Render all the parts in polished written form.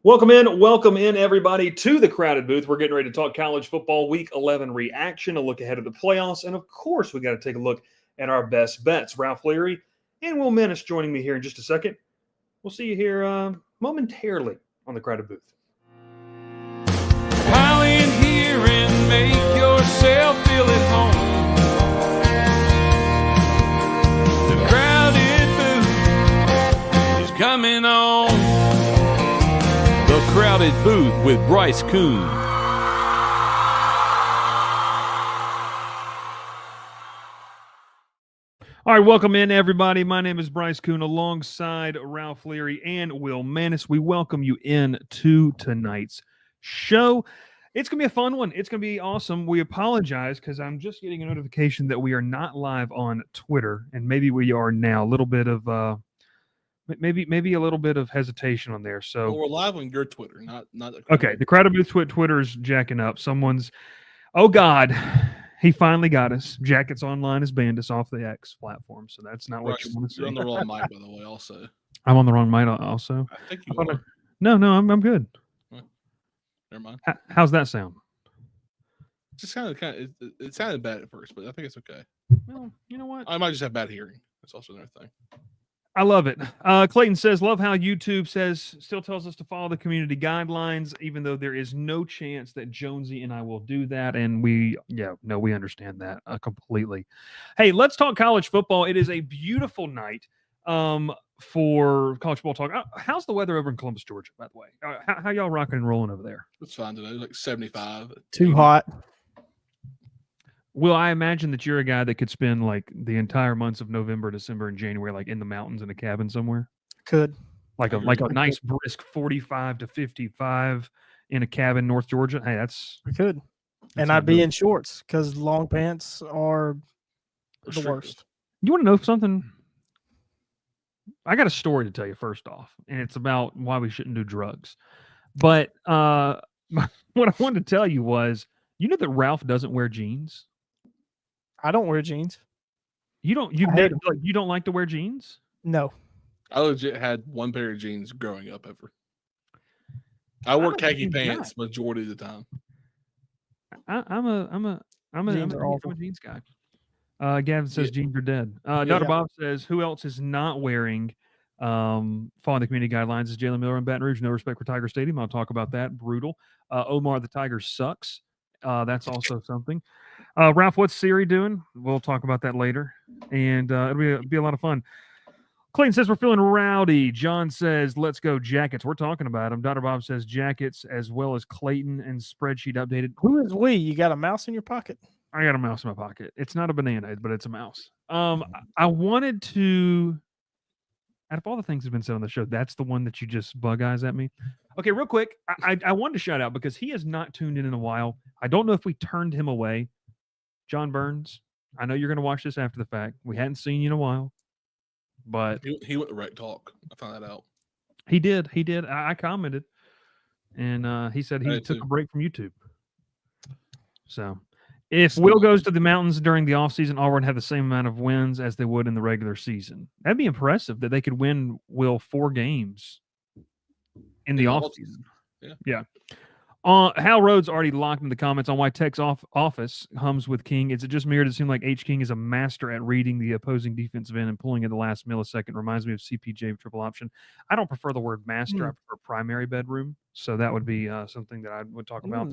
Welcome in, everybody, to the Crowded Booth. We're getting ready to talk college football Week 11 reaction, a look ahead of the playoffs, and of course, we got to take a look at our best bets. Ralph Leary and Will Menace joining me here in just a second. We'll see you here momentarily on the Crowded Booth. Pile in here and make yourself feel at home. The Crowded Booth is coming on. The Crowded Booth with Bryce Koon. All right, welcome in, everybody. My name is Bryce Koon alongside Ralph Leary and Will Menace. We welcome you in to tonight's show. It's going to be a fun one. It's going to be awesome. We apologize because I'm just getting a notification that we are not live on Twitter, and maybe we are now. A little bit of maybe a little bit of hesitation on there. So we're live on your Twitter, not okay. The Crowded Booth Twitter is jacking up. Oh God, he finally got us. Jackets Online has banned us off the X platform, so that's not what you want to see. You're on the wrong mic, by the way. Also, I'm on the wrong mic. Also, I think you are. No, I'm good. Never mind. How's that sound? Just kind of it sounded bad at first, but I think it's okay. Well, you know what? I might just have bad hearing. That's also another thing. I love it. Clayton says, love how YouTube still tells us to follow the community guidelines, even though there is no chance that Jonesy and I will do that. And we understand that how Hey, let's talk college football. It is a beautiful night for college football talk. How's the weather over in Columbus, Georgia, by the way? How y'all rocking and rolling over there? It's fine today. Like 75. Too hot. Will, I imagine that you're a guy that could spend like the entire months of November, December, and January, like in the mountains in a cabin somewhere. Could. Like a nice brisk 45 to 55 in a cabin, North Georgia. Hey, we could. And I'd be in shorts because long pants are the worst. You want to know something? I got a story to tell you first off, and it's about why we shouldn't do drugs. But what I wanted to tell you was, you know that Ralph doesn't wear jeans? I don't wear jeans. You don't like to wear jeans? No. I legit had one pair of jeans growing up ever. I wore khaki pants majority of the time. I'm a jeans guy. Gavin says jeans are dead. Dr. Bob says, who else is not wearing following the community guidelines is Jalen Miller in Baton Rouge. No respect for Tiger Stadium. I'll talk about that. Brutal. Omar the Tiger sucks. That's also something. Ralph, what's Siri doing? We'll talk about that later. And it'll be a lot of fun. Clayton says we're feeling rowdy. John says, let's go Jackets. We're talking about them. Dr. Bob says Jackets as well as Clayton and spreadsheet updated. Who is we? You got a mouse in your pocket? I got a mouse in my pocket. It's not a banana, but it's a mouse. I wanted to, out of all the things that have been said on the show, that's the one that you just bug eyes at me. Okay, real quick, I wanted to shout out because he has not tuned in a while. I don't know if we turned him away. John Burns, I know you're going to watch this after the fact. We hadn't seen you in a while, but he went to Rec Talk. I found that out. He did. I commented, and he said he took a break from YouTube. So, if Will goes to the mountains during the offseason, Auburn have the same amount of wins as they would in the regular season. That'd be impressive that they could win, Will, 4 games in the offseason. Yeah. Hal Rhodes already locked in the comments on why Tech's office hums with King. Is it just me or does it seem like H. King is a master at reading the opposing defensive end and pulling at the last millisecond? Reminds me of CPJ triple option. I don't prefer the word master. I prefer primary bedroom. So that would be something that I would talk about.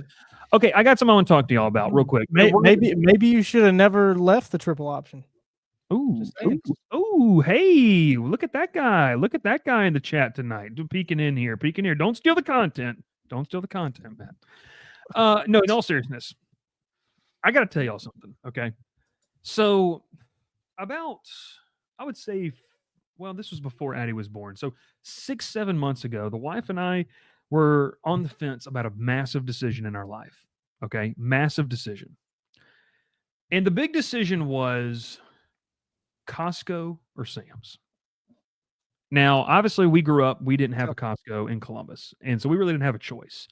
Okay, I got something I want to talk to y'all about real quick. Maybe you should have never left the triple option. Ooh, hey, look at that guy. Look at that guy in the chat tonight. Peeking in here. Don't steal the content. Don't steal the content, man. No, in all seriousness, I got to tell y'all something, okay? So about, I would say, well, this was before Addie was born. So 6-7 months ago, the wife and I were on the fence about a massive decision in our life, okay? Massive decision. And the big decision was Costco or Sam's. Now, obviously, we grew up, we didn't have a Costco in Columbus, and so we really didn't have a choice,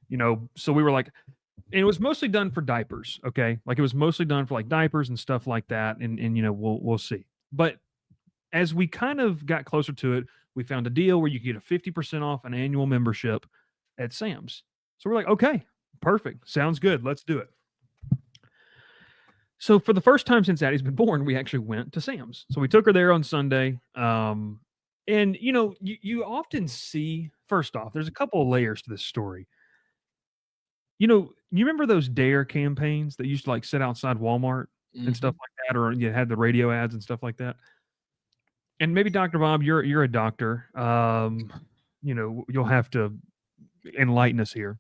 so we were like, and it was mostly done for diapers, okay? Like, it was mostly done for, like, diapers and stuff like that, and we'll see. But as we kind of got closer to it, we found a deal where you could get a 50% off an annual membership at Sam's. So we're like, okay, perfect. Sounds good. Let's do it. So for the first time since Addie's been born, we actually went to Sam's. So we took her there on Sunday. And you often see, first off, there's a couple of layers to this story. You remember those DARE campaigns that used to like sit outside Walmart and stuff like that, or you had the radio ads and stuff like that. And maybe Dr. Bob, you're a doctor. You'll have to enlighten us here.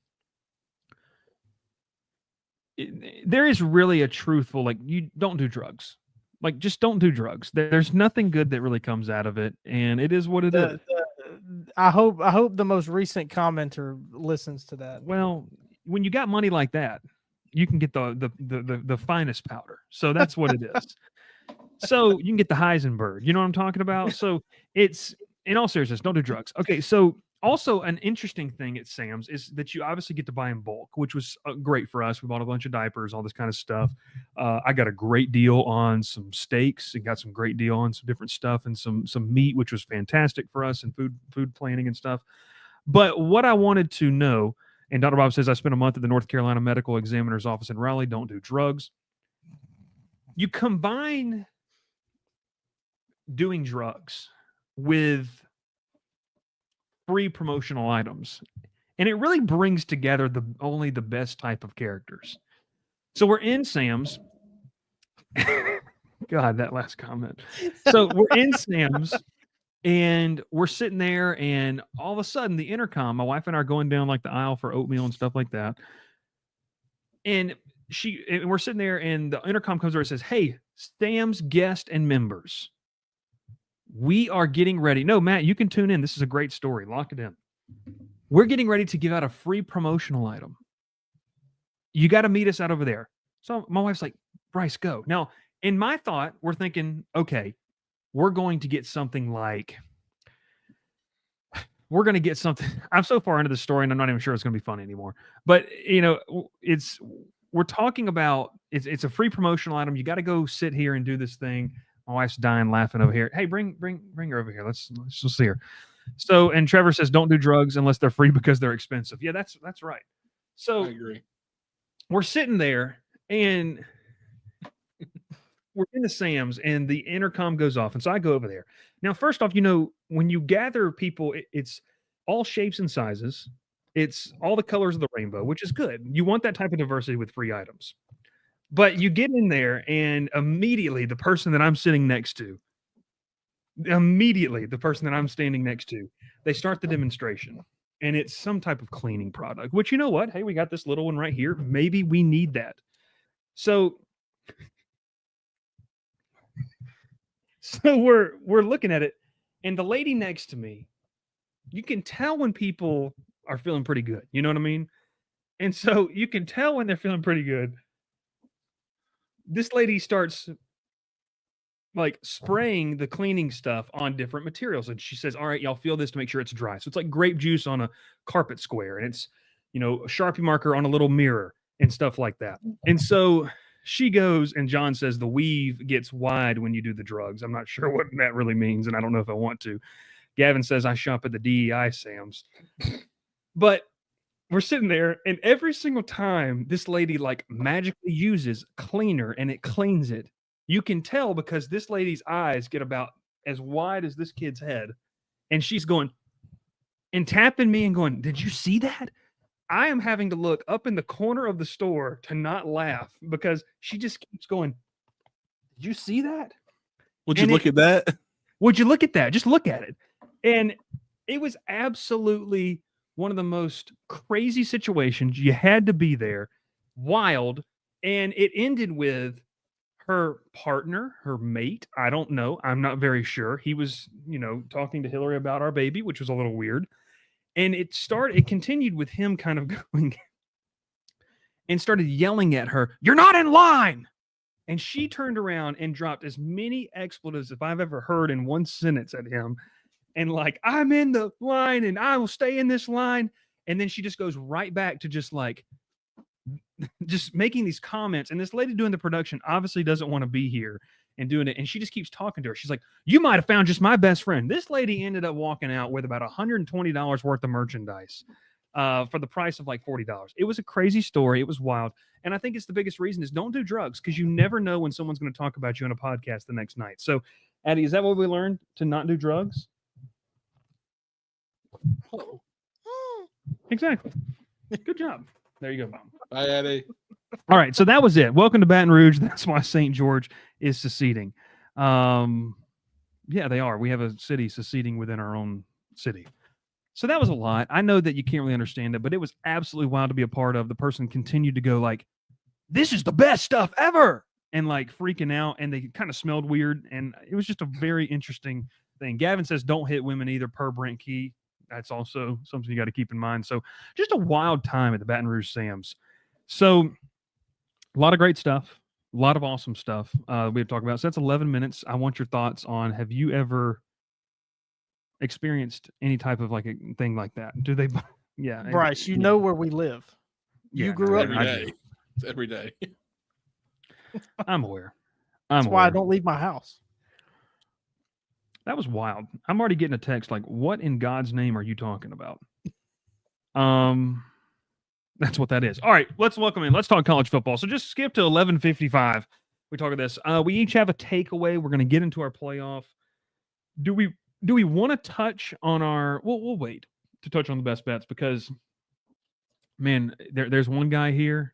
There is really a truthful, like, you don't do drugs. Like, just don't do drugs. There's nothing good that really comes out of it, and it is what it is. I hope the most recent commenter listens to that. Well, when you got money like that, you can get the finest powder. So that's what it is. So you can get the Heisenberg. You know what I'm talking about? So it's, in all seriousness, don't do drugs. Okay, so also an interesting thing at Sam's is that you obviously get to buy in bulk, which was great for us. We bought a bunch of diapers, all this kind of stuff. I got a great deal on some steaks and got some great deal on some different stuff and some meat, which was fantastic for us and food planning and stuff. But what I wanted to know, and Dr. Bob says, I spent a month at the North Carolina Medical Examiner's Office in Raleigh. Don't do drugs. You combine doing drugs with free promotional items, and it really brings together only the best type of characters. So we're in Sam's. God, that last comment. So we're in Sam's, and we're sitting there, and all of a sudden the intercom, my wife and I are going down like the aisle for oatmeal and stuff like that, and we're sitting there, and the intercom comes over and says, "Hey, Sam's guests and members, we are getting ready." No, Matt, you can tune in. This is a great story. Lock it in. We're getting ready to give out a free promotional item. You got to meet us out over there. So my wife's like, Bryce, go. Now, in my thought, we're thinking, okay, we're going to get something like, I'm so far into the story and I'm not even sure it's going to be funny anymore. But, we're talking about, it's a free promotional item. You got to go sit here and do this thing. My wife's dying laughing over here. Hey, bring her over here. Let's see her. So, and Trevor says, don't do drugs unless they're free because they're expensive. Yeah, that's right. So I agree. We're sitting there and we're in the Sam's and the intercom goes off. And so I go over there. Now, first off, when you gather people, it's all shapes and sizes. It's all the colors of the rainbow, which is good. You want that type of diversity with free items. But you get in there, and immediately the person that I'm standing next to, they start the demonstration. And it's some type of cleaning product, which, you know what? Hey, we got this little one right here. Maybe we need that. So we're looking at it, and the lady next to me, you can tell when people are feeling pretty good. You know what I mean? And so you can tell when they're feeling pretty good. This lady starts like spraying the cleaning stuff on different materials. And she says, all right, y'all feel this to make sure it's dry. So it's like grape juice on a carpet square, and it's, a Sharpie marker on a little mirror and stuff like that. And so she goes, and John says the weave gets wide when you do the drugs. I'm not sure what that really means, and I don't know if I want to. Gavin says I shop at the DEI Sam's. But we're sitting there, and every single time this lady like magically uses cleaner and it cleans it, you can tell because this lady's eyes get about as wide as this kid's head, and she's going and tapping me and going, "Did you see that?" I am having to look up in the corner of the store to not laugh because she just keeps going, "Did you see that? Would you look at that? Would you look at that? Just look at it." And it was absolutely one of the most crazy situations. You had to be there. Wild. And it ended with her partner, her mate. I don't know. I'm not very sure. He was, talking to Hillary about our baby, which was a little weird. And it continued with him kind of going and started yelling at her, "You're not in line." And she turned around and dropped as many expletives as I've ever heard in one sentence at him. And like, "I'm in the line and I will stay in this line." And then she just goes right back to just making these comments. And this lady doing the production obviously doesn't want to be here and doing it. And she just keeps talking to her. She's like, "You might have found just my best friend." This lady ended up walking out with about $120 worth of merchandise. for the price of like $40. It was a crazy story. It was wild. And I think it's the biggest reason is don't do drugs because you never know when someone's going to talk about you on a podcast the next night. So, Addie, is that what we learned? To not do drugs? Oh, Exactly. Good job. There you go, Mom. bye, Eddie. All right, so that was it. Welcome to Baton Rouge. That's why St. George is seceding. Yeah, they are. We have a city seceding within our own city. So that was a lot. I know that you can't really understand it, but it was absolutely wild to be a part of. The person continued to go like, "This is the best stuff ever," and like freaking out, and they kind of smelled weird, and it was just a very interesting thing. Gavin says, "Don't hit women either," per Brent Key. That's also something you got to keep in mind. So just a wild time at the Baton Rouge Sam's. So a lot of great stuff, a lot of awesome stuff we have talked about. So that's 11 minutes. I want your thoughts on, have you ever experienced any type of like a thing like that? Do they? Yeah. Bryce, you know where we live. Yeah, You grew up. Every I day. do. It's every day. I'm aware. That's why I don't leave my house. That was wild. I'm already getting a text like, "What in God's name are you talking about?" That's what that is. All right, let's welcome in. Let's talk college football. So just skip to 11:55. We talk about this. We each have a takeaway. We're going to get into our playoff. Do we want to touch on our? We'll wait to touch on the best bets because, man, there's one guy here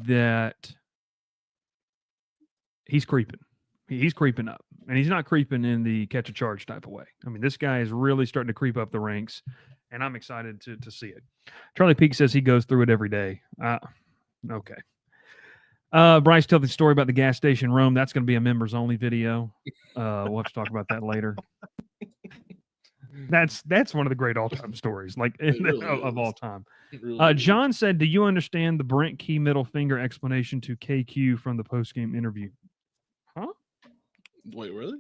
that he's creeping. He's creeping up, and he's not creeping in the catch a charge type of way. I mean, this guy is really starting to creep up the ranks, and I'm excited to see it. Charlie Peak says he goes through it every day. Okay. Bryce, tell the story about the gas station Rome. That's going to be a members only video. We'll have to talk about that later. That's one of the great all time stories, like really of all is. time. It really is. John said, "Do you understand the Brent Key middle finger explanation to KQ from the post game interview?" Huh? Wait, really?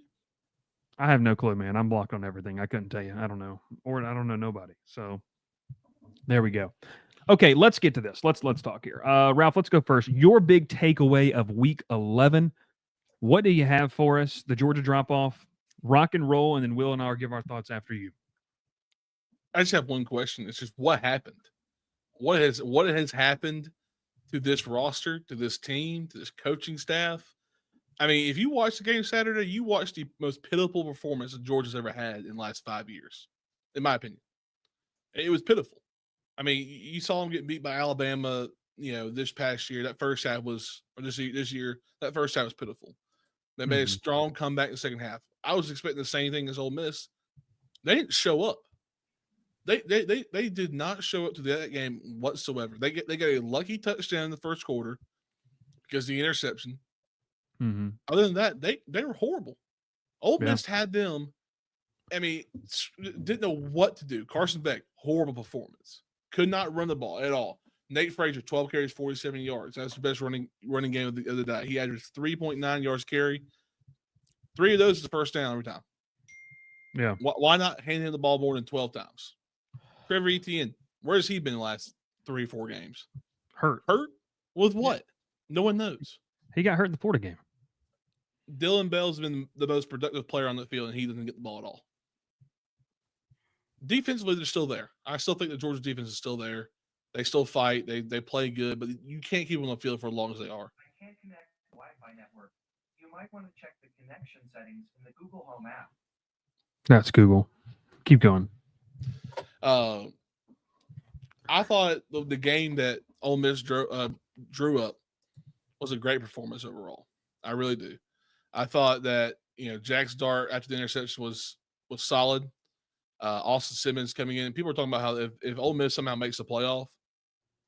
I have no clue, man. I'm blocked on everything. I couldn't tell you. I don't know, or I don't know nobody. So there we go. Okay, let's get to this. Let's talk here. Ralph, let's go first. Your big takeaway of Week 11. What do you have for us? The Georgia drop off, rock and roll, and then Will and I will give our thoughts after you. I just have one question. It's just what happened? What has happened to this roster, to this team, to this coaching staff? I mean, if you watch the game Saturday, you watched the most pitiful performance that Georgia's ever had in the last 5 years, in my opinion. It was pitiful. I mean, you saw them get beat by Alabama, this past year. That first half was, or this year, that first half was pitiful. They made a strong comeback in the second half. I was expecting the same thing as Ole Miss. They didn't show up. They did not show up to that game whatsoever. They got a lucky touchdown in the first quarter because of the interception. Mm-hmm. Other than that, they were horrible. Ole Yeah. Miss had them. I mean, didn't know what to do. Carson Beck, horrible performance. Could not run the ball at all. Nate Frazier, 12 carries, 47 yards. That's the best running game of the day. He averaged 3.9 yards carry. 3 of those is the first down every time. Yeah. Why not hand him the ball more than 12 times? Trevor Etienne, where has he been the last 3 or 4 games? Hurt. With what? No one knows. He got hurt in the Florida game. Dylan Bell's been the most productive player on the field, and he doesn't get the ball at all. Defensively, they're still there. I still think the Georgia defense is still there. They still fight. They play good, but you can't keep them on the field for as long as they are. I can't connect to the Wi-Fi network. You might want to check the connection settings in the Google Home app. That's Google. Keep going. I thought the game that Ole Miss drew up was a great performance overall. I really do. I thought that Jack's dart after the interception was solid. Austin Simmons coming in. People are talking about how if Ole Miss somehow makes the playoff,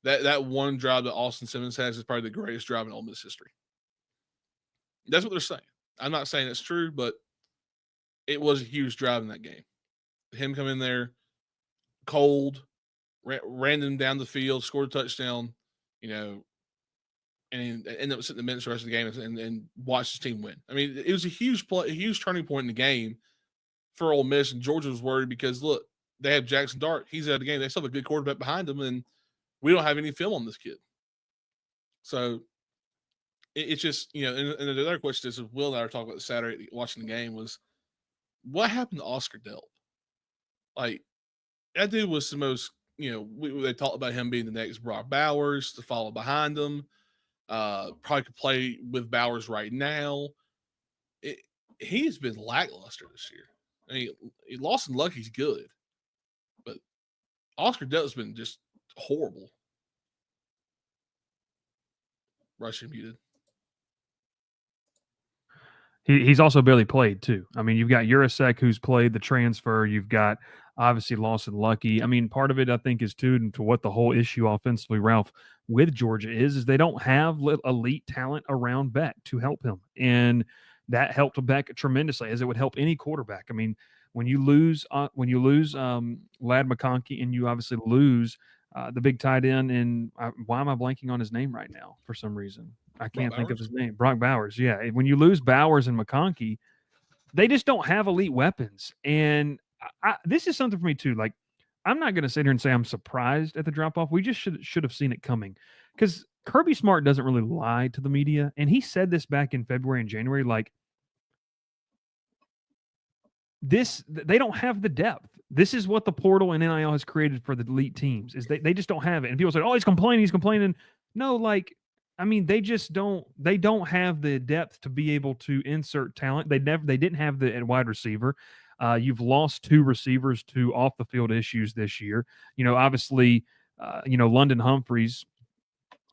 that one drive that Austin Simmons has is probably the greatest drive in Ole Miss history. That's what they're saying. I'm not saying it's true, but it was a huge drive in that game. Him come in there cold, ran them down the field, scored a touchdown, and ended up sitting the bench the rest of the game and watched his team win. I mean, it was a huge turning point in the game for Ole Miss, and Georgia was worried because, look, they have Jackson Dart. He's out of the game. They still have a good quarterback behind him, and we don't have any film on this kid. So it's just, and the other question is, Will and I were talking about Saturday watching the game, was what happened to Oscar Delp? Like, that dude was the most they talked about him being the next Brock Bowers to follow behind him. Probably could play with Bowers right now. He's been lackluster this year. I mean, Lawson Lucky's good, but Oscar Delta's been just horrible. Rushing muted. He's also barely played too. I mean, you've got Urasek who's played the transfer. You've got obviously Lawson Lucky. I mean, part of it I think is to what the whole issue offensively, Ralph, with Georgia is they don't have elite talent around Beck to help him, and that helped Beck tremendously, as it would help any quarterback. I mean, when you lose Lad McConkey and you obviously lose the big tight end, and why am I blanking on his name right now for some reason? I can't think of his name. Brock Bowers. Yeah. When you lose Bowers and McConkey, they just don't have elite weapons. And this is something for me too. Like, I'm not going to sit here and say I'm surprised at the drop off. We just should have seen it coming, because Kirby Smart doesn't really lie to the media. And he said this back in February and January, like, they don't have the depth. This is what the portal and NIL has created for the elite teams, is they just don't have it. And people say, oh, he's complaining. No, like, I mean, they don't have the depth to be able to insert talent. They didn't have the wide receiver. You've lost 2 receivers to off the field issues this year. Obviously, London Humphreys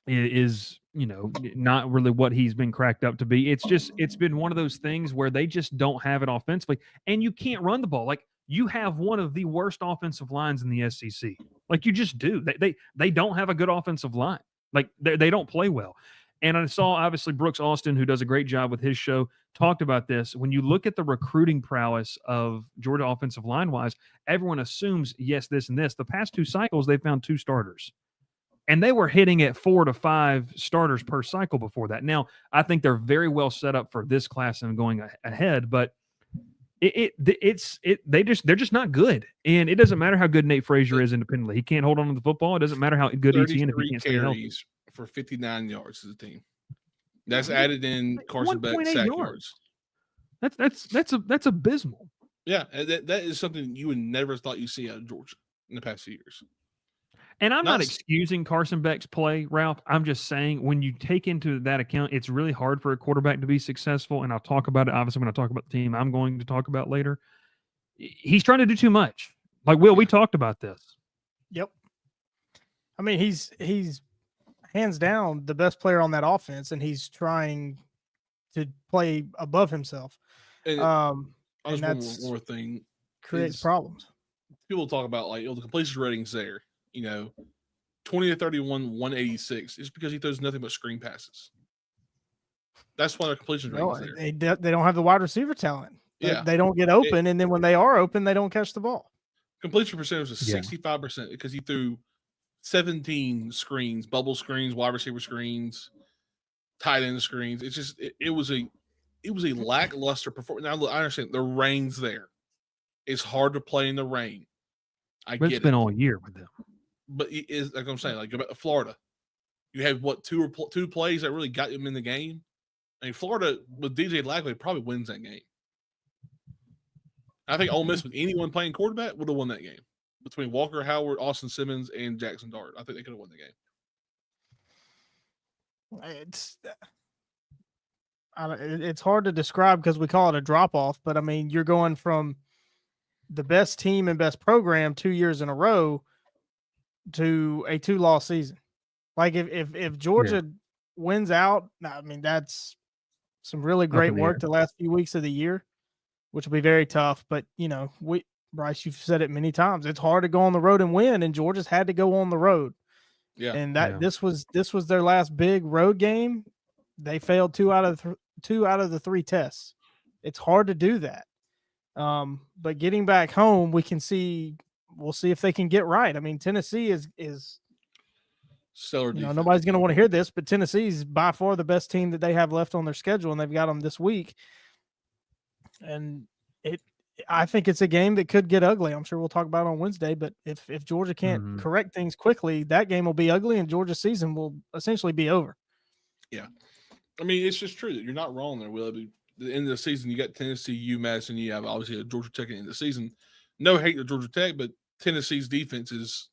is not really what he's been cracked up to be. It's been one of those things where they just don't have it offensively, and you can't run the ball. Like, you have one of the worst offensive lines in the SEC. Like, you just do. They don't have a good offensive line. Like, they don't play well. And I saw, obviously, Brooks Austin, who does a great job with his show, talked about this. When you look at the recruiting prowess of Georgia offensive line-wise, everyone assumes, yes, this and this. The past 2 cycles, they found 2 starters. And they were hitting at 4 to 5 starters per cycle before that. Now, I think they're very well set up for this class and going ahead, but they're just not good. And it doesn't matter how good Nate Frazier is independently. He can't hold on to the football. It doesn't matter how good ETN if he can't stay healthy. For 59 yards as a team. That's added in Carson Beck's sack yards. That's abysmal. Yeah, that is something you would never thought you'd see out of Georgia in the past few years. And I'm not excusing Carson Beck's play, Ralph. I'm just saying, when you take into that account, it's really hard for a quarterback to be successful. And I'll talk about it, obviously, when I talk about the team I'm going to talk about later. He's trying to do too much. Like, Will, we talked about this. Yep. I mean, he's hands down the best player on that offense, and he's trying to play above himself. And that's one more thing creates problems. People talk about, like, the completion ratings there. 20 to 31, 186 is because he throws nothing but screen passes. That's why their completion ratings there. They don't have the wide receiver talent. Yeah, they don't get open, and then when they are open, they don't catch the ball. Completion percentage was 65% because he threw 17 screens, bubble screens, wide receiver screens, tight end screens. It's just it was a lackluster performance. Now, I understand the rain's there. It's hard to play in the rain. But it's been all year with them. But it is, like I'm saying, like, go back to Florida. You had two plays that really got him in the game. I mean, Florida with DJ Lackley probably wins that game. I think Ole Miss with anyone playing quarterback would have won that game. Between Walker Howard, Austin Simmons, and Jackson Dart, I think they could have won the game. It's hard to describe because we call it a drop-off, but, I mean, you're going from the best team and best program 2 years in a row to a 2-loss season. Like, if Georgia wins out, I mean, that's some really great work the last few weeks of the year, which will be very tough. But, Bryce, you've said it many times. It's hard to go on the road and win, and Georgia's had to go on the road. Yeah. And this was their last big road game. They failed 2 out of the 3 tests. It's hard to do that. But getting back home, we'll see if they can get right. I mean, Tennessee is stellar. Nobody's going to want to hear this, but Tennessee is by far the best team that they have left on their schedule, and they've got them this week. And I think it's a game that could get ugly. I'm sure we'll talk about it on Wednesday, but if Georgia can't correct things quickly, that game will be ugly, and Georgia's season will essentially be over. Yeah. I mean, it's just true that you're not wrong there, Will. The end of the season, you got Tennessee, UMass, and you have obviously a Georgia Tech at the end of the season. No hate to Georgia Tech, but Tennessee's defense is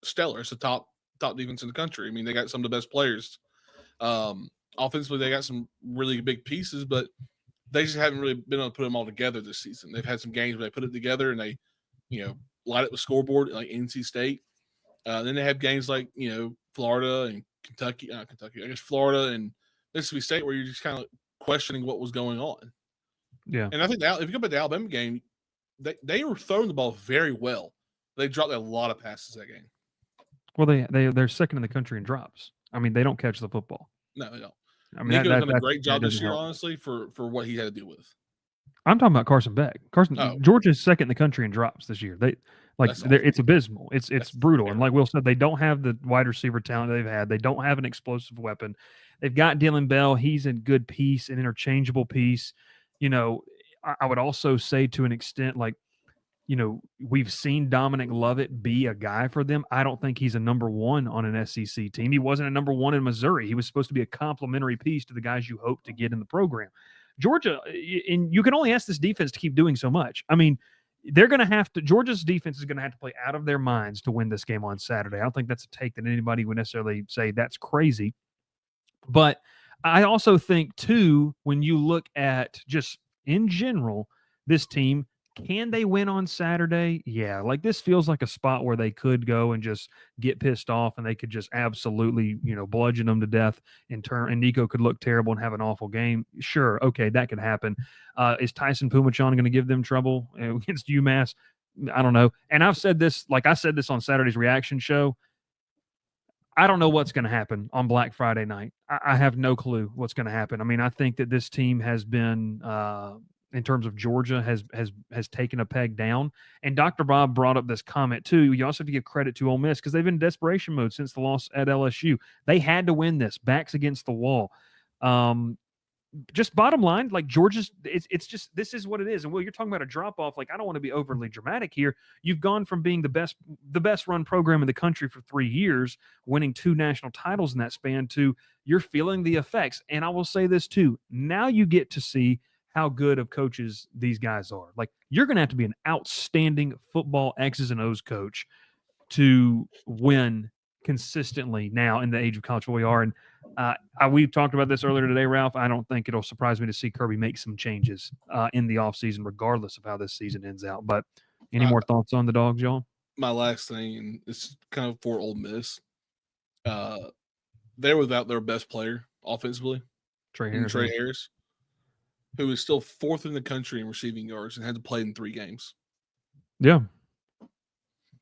stellar. It's the top defense in the country. I mean, they got some of the best players. Offensively, they got some really big pieces, but they just haven't really been able to put them all together this season. They've had some games where they put it together and they, light up the scoreboard like NC State. Then they have games like, Florida and Kentucky. I guess Florida and Mississippi State, where you're just kind of questioning what was going on. Yeah. And I think if you go back to the Alabama game, they were throwing the ball very well. They dropped a lot of passes that game. Well, they're second in the country in drops. I mean, they don't catch the football. No, they don't. I mean, Nico's done a great job this year, honestly, for what he had to deal with. I'm talking about Carson Beck. Georgia's second in the country in drops this year. It's abysmal. It's brutal. And like Will said, they don't have the wide receiver talent they've had. They don't have an explosive weapon. They've got Dylan Bell. He's a good piece, an interchangeable piece. I would also say to an extent, we've seen Dominic Lovett be a guy for them. I don't think he's a number one on an SEC team. He wasn't a number one in Missouri. He was supposed to be a complementary piece to the guys you hope to get in the program. Georgia, and you can only ask this defense to keep doing so much. I mean, Georgia's defense is going to have to play out of their minds to win this game on Saturday. I don't think that's a take that anybody would necessarily say that's crazy. But I also think, too, when you look at just in general, this team, can they win on Saturday? Yeah, this feels like a spot where they could go and just get pissed off and they could just absolutely, bludgeon them to death in turn. And Nico could look terrible and have an awful game. Sure, okay, that could happen. Is Tyson Pumachan going to give them trouble against UMass? I don't know. And I've said this, I said this on Saturday's reaction show. I don't know what's going to happen on Black Friday night. I have no clue what's going to happen. I mean, I think that this team has been in terms of Georgia, has taken a peg down. And Dr. Bob brought up this comment, too. You also have to give credit to Ole Miss because they've been in desperation mode since the loss at LSU. They had to win this, backs against the wall. Just bottom line, Georgia's, it's just, this is what it is. And Will, you're talking about a drop-off. I don't want to be overly dramatic here. You've gone from being the best run program in the country for 3 years, winning 2 national titles in that span, to you're feeling the effects. And I will say this, too. Now you get to see how good of coaches these guys are. You're going to have to be an outstanding football X's and O's coach to win consistently now in the age of college football we are. And we've talked about this earlier today, Ralph. I don't think it'll surprise me to see Kirby make some changes in the offseason, regardless of how this season ends out. But any more thoughts on the Dogs, y'all? My last thing, and it's kind of for Ole Miss. They're without their best player offensively, Trey Harris, who is still 4th in the country in receiving yards and had to play in 3 games. Yeah.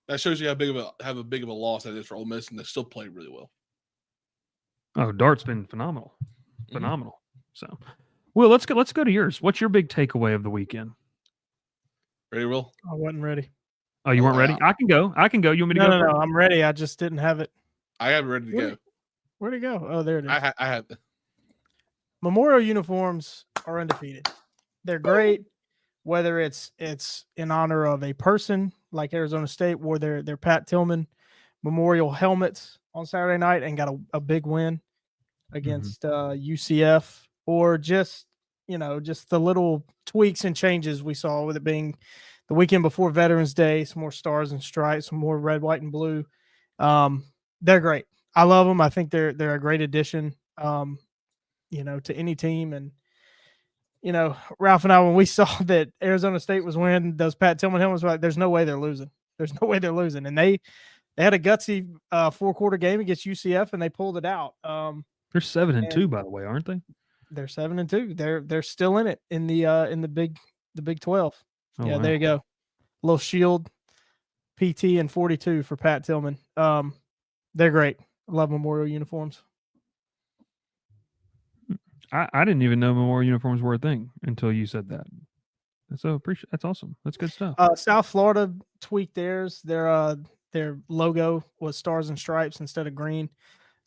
That shows you how big of a loss that is for Ole Miss, and they still played really well. Oh, Dart's been phenomenal. Phenomenal. So, Will, let's go to yours. What's your big takeaway of the weekend? Ready, Will? I wasn't ready. Oh, you weren't ready? I can go. You want me to go? No, I'm ready. I just didn't have it. I have it ready to go. Where'd it go? Oh, there it is. I have it. Memorial uniforms are undefeated. They're great, whether it's in honor of a person like Arizona State wore their Pat Tillman memorial helmets on Saturday night and got a big win against UCF, or just the little tweaks and changes we saw with it being the weekend before Veterans Day, some more stars and stripes, some more red, white, and blue. They're great. I love them. I think they're a great addition. To any team. And, Ralph and I, when we saw that Arizona State was winning those Pat Tillman helmets, there's no way they're losing. And they had a gutsy 4-quarter game against UCF, and they pulled it out. They're 7-2, by the way, aren't they? They're 7-2. They're still in it in the Big 12. Oh, yeah, wow. There you go. A little shield, PT, and 42 for Pat Tillman. They're great. I love Memorial uniforms. I didn't even know Memorial uniforms were a thing until you said that. So that's awesome. That's good stuff. South Florida tweaked theirs. Their logo was stars and stripes instead of green,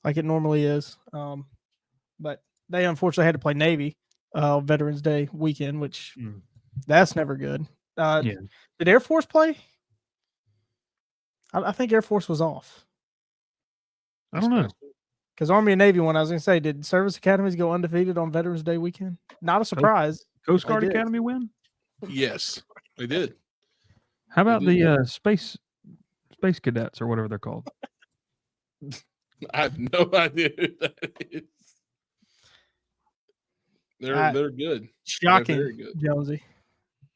like it normally is. But they unfortunately had to play Navy Veterans Day weekend, which that's never good. Did Air Force play? I think Air Force was off. I don't know. Because Army and Navy one, I was going to say, did service academies go undefeated on Veterans Day weekend? Not a surprise. Coast Guard Academy win? Yes, they did. How about the Space Space Cadets or whatever they're called. I have no idea who that is. They're good. Shocking, very good. Jonesy.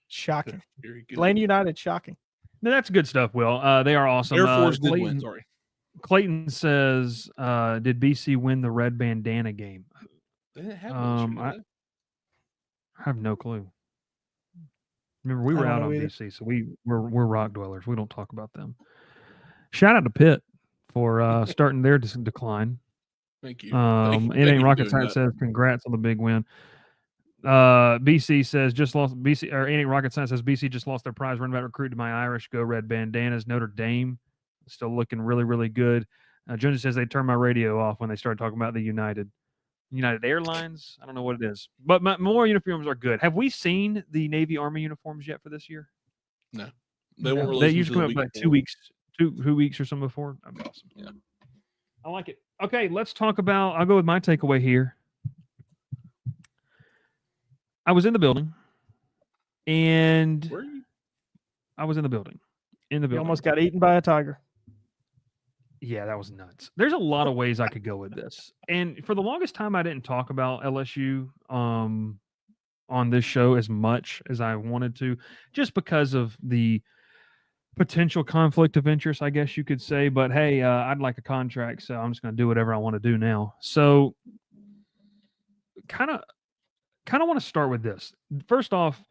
Shocking. Very good. Lane United, shocking. No, that's good stuff, Will. They are awesome. Air Force did Clayton, win. Sorry. Clayton says, did BC win the red bandana game? They didn't have one. I have no clue. Remember, we I were don't out know on either. BC, so we're rock dwellers. We don't talk about them. Shout out to Pitt for starting their decline. Thank you. It Thank ain't you rocket for doing science that. says congrats on the big win. BC says just lost BC or ain't rocket science says BC just lost their prize running back recruit to my Irish go red bandanas. Notre Dame still looking really, really good. Jones says they turned my radio off when they started talking about the United Airlines. I don't know what it is, but more uniforms are good. Have we seen the Navy Army uniforms yet for this year? No, they won't They release. usually come up like 2 weeks, two weeks or something before. That'd be awesome. Yeah, I like it. Okay, let's talk about. I'll go with my takeaway here. I was in the building, and where are you? I was in the building. You almost got eaten by a tiger. Yeah, that was nuts. There's a lot of ways I could go with this. And for the longest time, I didn't talk about LSU on this show as much as I wanted to, just because of the potential conflict of interest, I guess you could say. But hey, I'd like a contract, so I'm just going to do whatever I want to do now. So kind of want to start with this. First off,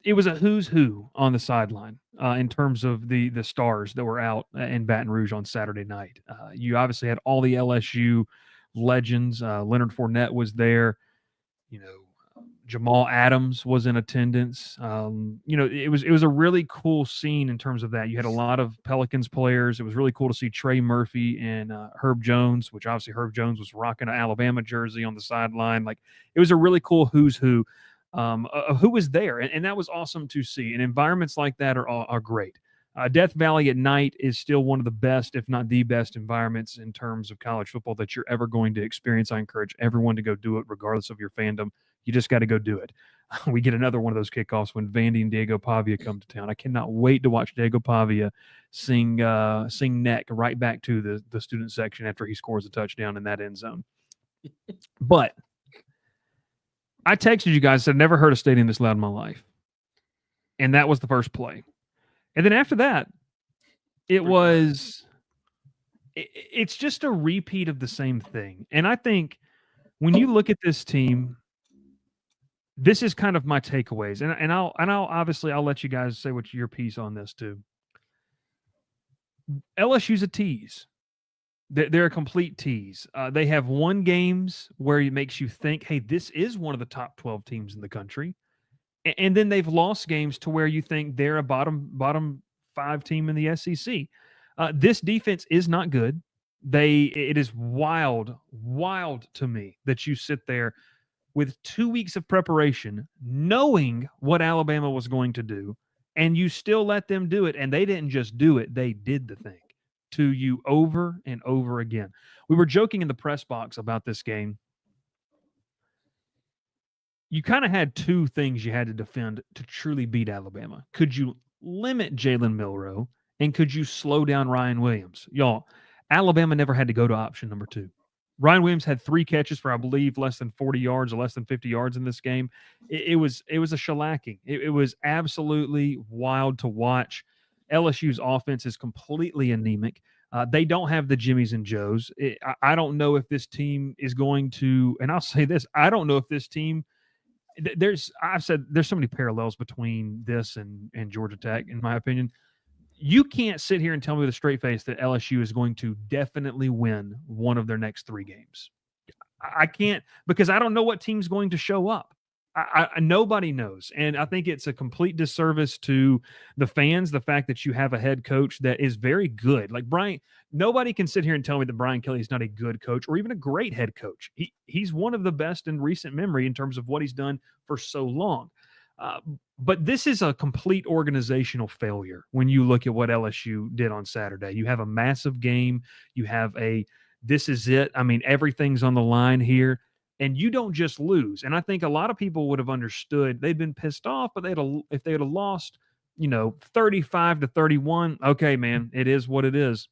it was a who's who on the sideline in terms of the stars that were out in Baton Rouge on Saturday night. You obviously had all the LSU legends. Leonard Fournette was there. Jamal Adams was in attendance. It was a really cool scene in terms of that. You had a lot of Pelicans players. It was really cool to see Trey Murphy and Herb Jones, which obviously Herb Jones was rocking an Alabama jersey on the sideline. Like, it was a really cool who's who of who was there, and that was awesome to see. And environments like that are great. Death Valley at night is still one of the best, if not the best, environments in terms of college football that you're ever going to experience. I encourage everyone to go do it, regardless of your fandom. You just got to go do it. We get another one of those kickoffs when Vandy and Diego Pavia come to town. I cannot wait to watch Diego Pavia sing neck right back to the student section after he scores a touchdown in that end zone. But I texted you guys, said, never heard a stadium this loud in my life. And that was the first play. And then after that, it's just a repeat of the same thing. And I think when you look at this team, this is kind of my takeaways. And I'll obviously I'll let you guys say what your piece on this too. LSU's a tease. They're a complete tease. They have won games where it makes you think, hey, this is one of the top 12 teams in the country. And then they've lost games to where you think they're a bottom 5 team in the SEC. This defense is not good. It is wild to me that you sit there with 2 weeks of preparation, knowing what Alabama was going to do, and you still let them do it. And they didn't just do it; they did the thing to you over and over again. We were joking in the press box about this game. You kind of had 2 things you had to defend to truly beat Alabama. Could you limit Jalen Milroe, and could you slow down Ryan Williams? Y'all, Alabama never had to go to option number 2. Ryan Williams had 3 catches for, I believe, less than 40 yards or less than 50 yards in this game. It was a shellacking. It was absolutely wild to watch. LSU's offense is completely anemic. They don't have the Jimmies and Joes. I don't know if this team is going to, and I'll say this, I don't know if this team, I've said there's so many parallels between this and Georgia Tech, in my opinion. You can't sit here and tell me with a straight face that LSU is going to definitely win one of their next 3 games. I can't, because I don't know what team's going to show up. Nobody knows. And I think it's a complete disservice to the fans, the fact that you have a head coach that is very good. Like Brian, nobody can sit here and tell me that Brian Kelly is not a good coach or even a great head coach. He's one of the best in recent memory in terms of what he's done for so long. But this is a complete organizational failure when you look at what LSU did on Saturday. You have a massive game. You have this is it. I mean, everything's on the line here. And you don't just lose. And I think a lot of people would have understood. They'd been pissed off, but if they had lost, 35-31. Okay, man, it is what it is.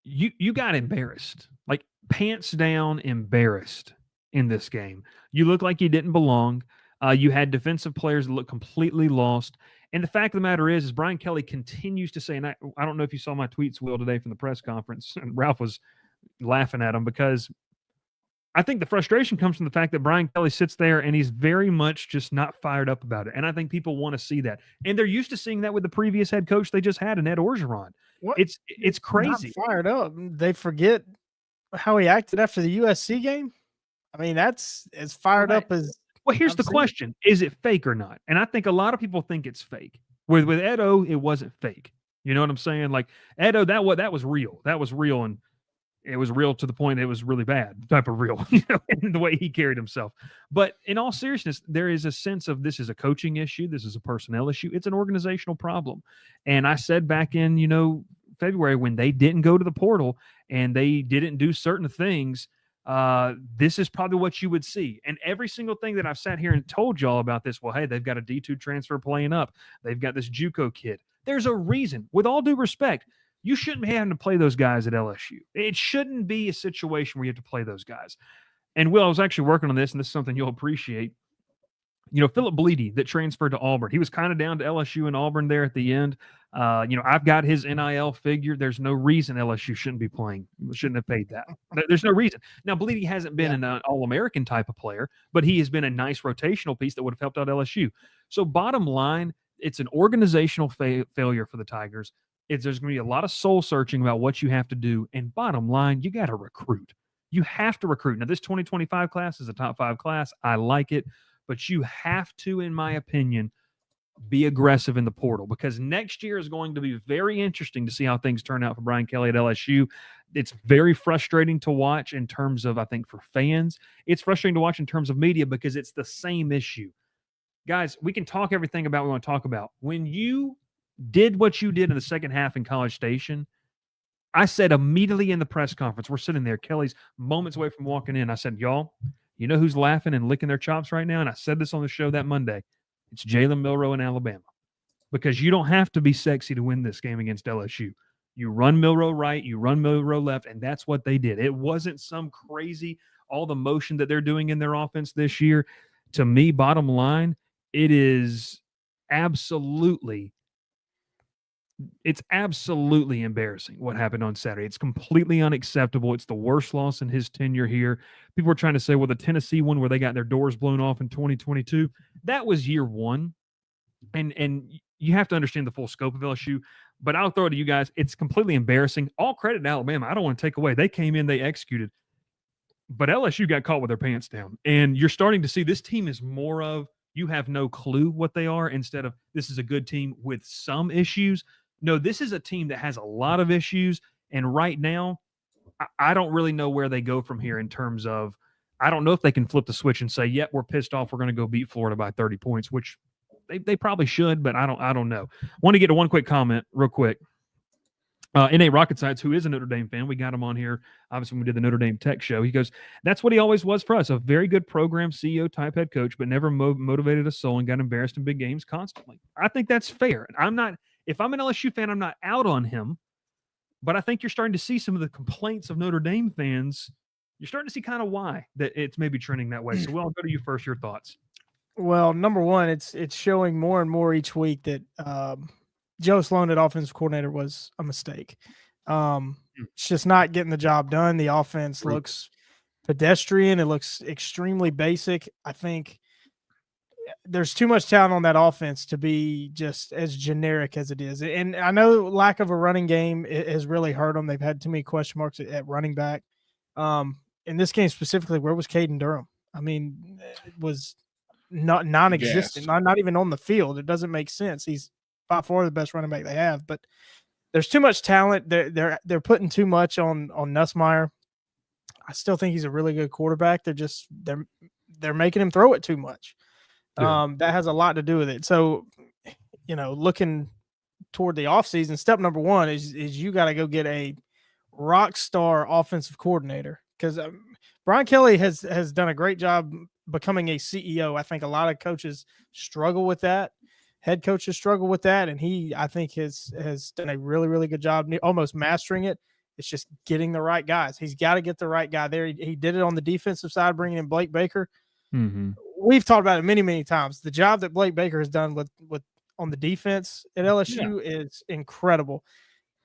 You got embarrassed, like pants down, embarrassed in this game. You look like you didn't belong. You had defensive players that look completely lost. And the fact of the matter is Brian Kelly continues to say, and I don't know if you saw my tweets, Will, today from the press conference, and Ralph was laughing at him because I think the frustration comes from the fact that Brian Kelly sits there and he's very much just not fired up about it. And I think people want to see that. And they're used to seeing that with the previous head coach they just had, in Ed Orgeron. What? It's crazy. Not fired up. They forget how he acted after the USC game. I mean, that's as fired up as. Well, here's the question: is it fake or not? And I think a lot of people think it's fake. With Edo, it wasn't fake. You know what I'm saying? Like Edo, that was real. That was real, and it was real to the point it was really bad type of real, in the way he carried himself. But in all seriousness, there is a sense of this is a coaching issue. This is a personnel issue. It's an organizational problem. And I said back in, February, when they didn't go to the portal and they didn't do certain things, this is probably what you would see. And every single thing that I've sat here and told y'all about this, well, hey, they've got a D2 transfer playing up. They've got this JUCO kid. There's a reason. With all due respect, you shouldn't be having to play those guys at LSU. It shouldn't be a situation where you have to play those guys. And Will, I was actually working on this, and this is something you'll appreciate. Philip Bleedy that transferred to Auburn. He was kind of down to LSU and Auburn there at the end. I've got his NIL figure. There's no reason LSU shouldn't be playing. Shouldn't have paid that. There's no reason. Now, Bleedy hasn't been an All-American type of player, but he has been a nice rotational piece that would have helped out LSU. So bottom line, it's an organizational failure for the Tigers. There's going to be a lot of soul searching about what you have to do. And bottom line, you got to recruit. You have to recruit. Now, this 2025 class is a top 5 class. I like it. But you have to, in my opinion, be aggressive in the portal, because next year is going to be very interesting to see how things turn out for Brian Kelly at LSU. It's very frustrating to watch in terms of, I think, for fans. It's frustrating to watch in terms of media because it's the same issue. Guys, we can talk everything about what we want to talk about. When you did what you did in the second half in College Station, I said immediately in the press conference, we're sitting there, Kelly's moments away from walking in, I said, y'all, you know who's laughing and licking their chops right now? And I said this on the show that Monday. It's Jalen Milroe in Alabama. Because you don't have to be sexy to win this game against LSU. You run Milroe right, you run Milroe left, and that's what they did. It wasn't some crazy, all the motion that they're doing in their offense this year. To me, bottom line, it's absolutely embarrassing what happened on Saturday. It's completely unacceptable. It's the worst loss in his tenure here. People are trying to say, well, the Tennessee one where they got their doors blown off in 2022, that was year one. And you have to understand the full scope of LSU. But I'll throw it to you guys. It's completely embarrassing. All credit to Alabama. I don't want to take away. They came in, they executed. But LSU got caught with their pants down. And you're starting to see this team is more of you have no clue what they are, instead of this is a good team with some issues. No, this is a team that has a lot of issues, and right now, I don't really know where they go from here in terms of, I don't know if they can flip the switch and say, yep, we're pissed off, we're going to go beat Florida by 30 points, which they probably should, but I don't know. Want to get to one quick comment real quick. N.A. Rocket Science, who is a Notre Dame fan, we got him on here, obviously, when we did the Notre Dame Tech show. He goes, that's what he always was for us, a very good program CEO-type head coach, but never motivated a soul and got embarrassed in big games constantly. I think that's fair. If I'm an LSU fan, I'm not out on him, but I think you're starting to see some of the complaints of Notre Dame fans. You're starting to see kind of why that it's maybe trending that way. So, Will, I'll go to you first. Your thoughts? Well, number one, it's showing more and more each week that Joe Sloan at offensive coordinator was a mistake. It's just not getting the job done. The offense looks pedestrian. It looks extremely basic. I think there's too much talent on that offense to be just as generic as it is. And I know lack of a running game has really hurt them. They've had too many question marks at running back. In this game specifically, where was Caden Durham? I mean, it was non-existent, not even on the field. It doesn't make sense. He's by far the best running back they have, but there's too much talent. They're putting too much on Nussmeier. I still think he's a really good quarterback. They're making him throw it too much. Yeah. That has a lot to do with it. So, looking toward the offseason, step number one is you got to go get a rock star offensive coordinator, because Brian Kelly has done a great job becoming a CEO. I think a lot of coaches struggle with that. Head coaches struggle with that, and I think has done a really, really good job, almost mastering it. It's just getting the right guys. He's got to get the right guy there. He did it on the defensive side, bringing in Blake Baker. Mm-hmm. We've talked about it many, many times. The job that Blake Baker has done with on the defense at LSU is incredible.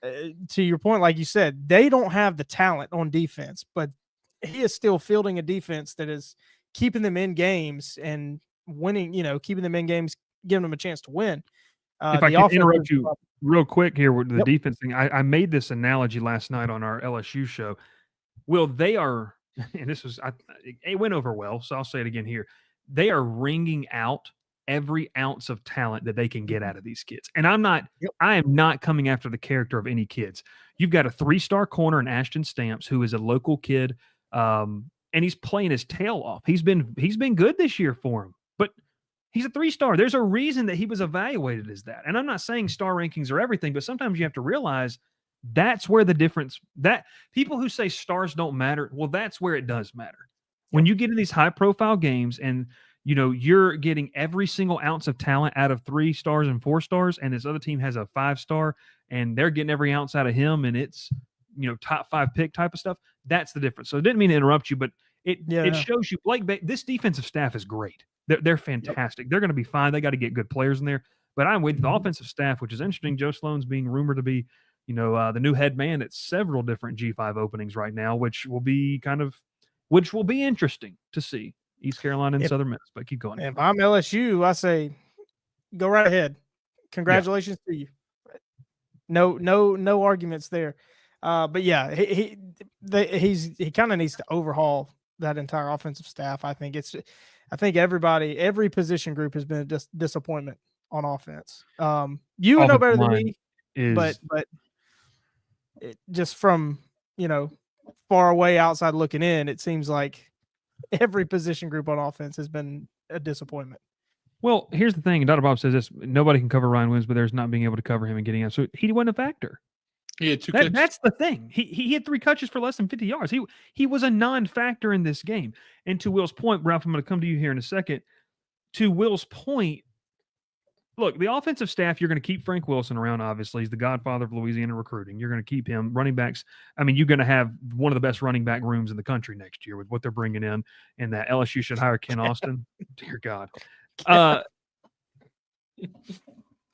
To your point, like you said, they don't have the talent on defense, but he is still fielding a defense that is keeping them in games and winning, keeping them in games, giving them a chance to win. If I can interrupt you real quick here with the defense thing, I made this analogy last night on our LSU show. Will they are, and this was, it went over well, so I'll say it again here. They are wringing out every ounce of talent that they can get out of these kids. And I am not coming after the character of any kids. You've got a 3-star corner in Ashton Stamps, who is a local kid, and he's playing his tail off. He's been good this year for him, but he's a 3-star. There's a reason that he was evaluated as that. And I'm not saying star rankings are everything, but sometimes you have to realize that's where the difference, that people who say stars don't matter, well, that's where it does matter. When you get in these high profile games and you're getting every single ounce of talent out of 3 stars and 4 stars, and this other team has a 5-star and they're getting every ounce out of him, and it's top 5 pick type of stuff. That's the difference. So it didn't mean to interrupt you, but it shows you this defensive staff is great. They're fantastic. They're going to be fine. They got to get good players in there. But I'm with the offensive staff, which is interesting. Joe Sloan's being rumored to be, the new head man at several different G5 openings right now, which will be interesting to see. East Carolina and Southern Miss, but keep going. If I'm LSU, I say go right ahead. Congratulations to you. No arguments there. But yeah, he kind of needs to overhaul that entire offensive staff. I think every position group has been a disappointment on offense. You would know better than me, but just from far away outside looking in, it seems like every position group on offense has been a disappointment. Well, here's the thing. Dr. Bob says this: nobody can cover Ryan Williams, but there's not being able to cover him and getting out. So he wasn't a factor. He had 2 catches. That's the thing. He had 3 catches for less than 50 yards. He was a non-factor in this game. And to Will's point, Ralph, I'm going to come to you here in a second. To Will's point, look, the offensive staff, you're going to keep Frank Wilson around, obviously. He's the godfather of Louisiana recruiting. You're going to keep him. Running backs, you're going to have one of the best running back rooms in the country next year with what they're bringing in, and that LSU should hire Ken Austin. Dear God.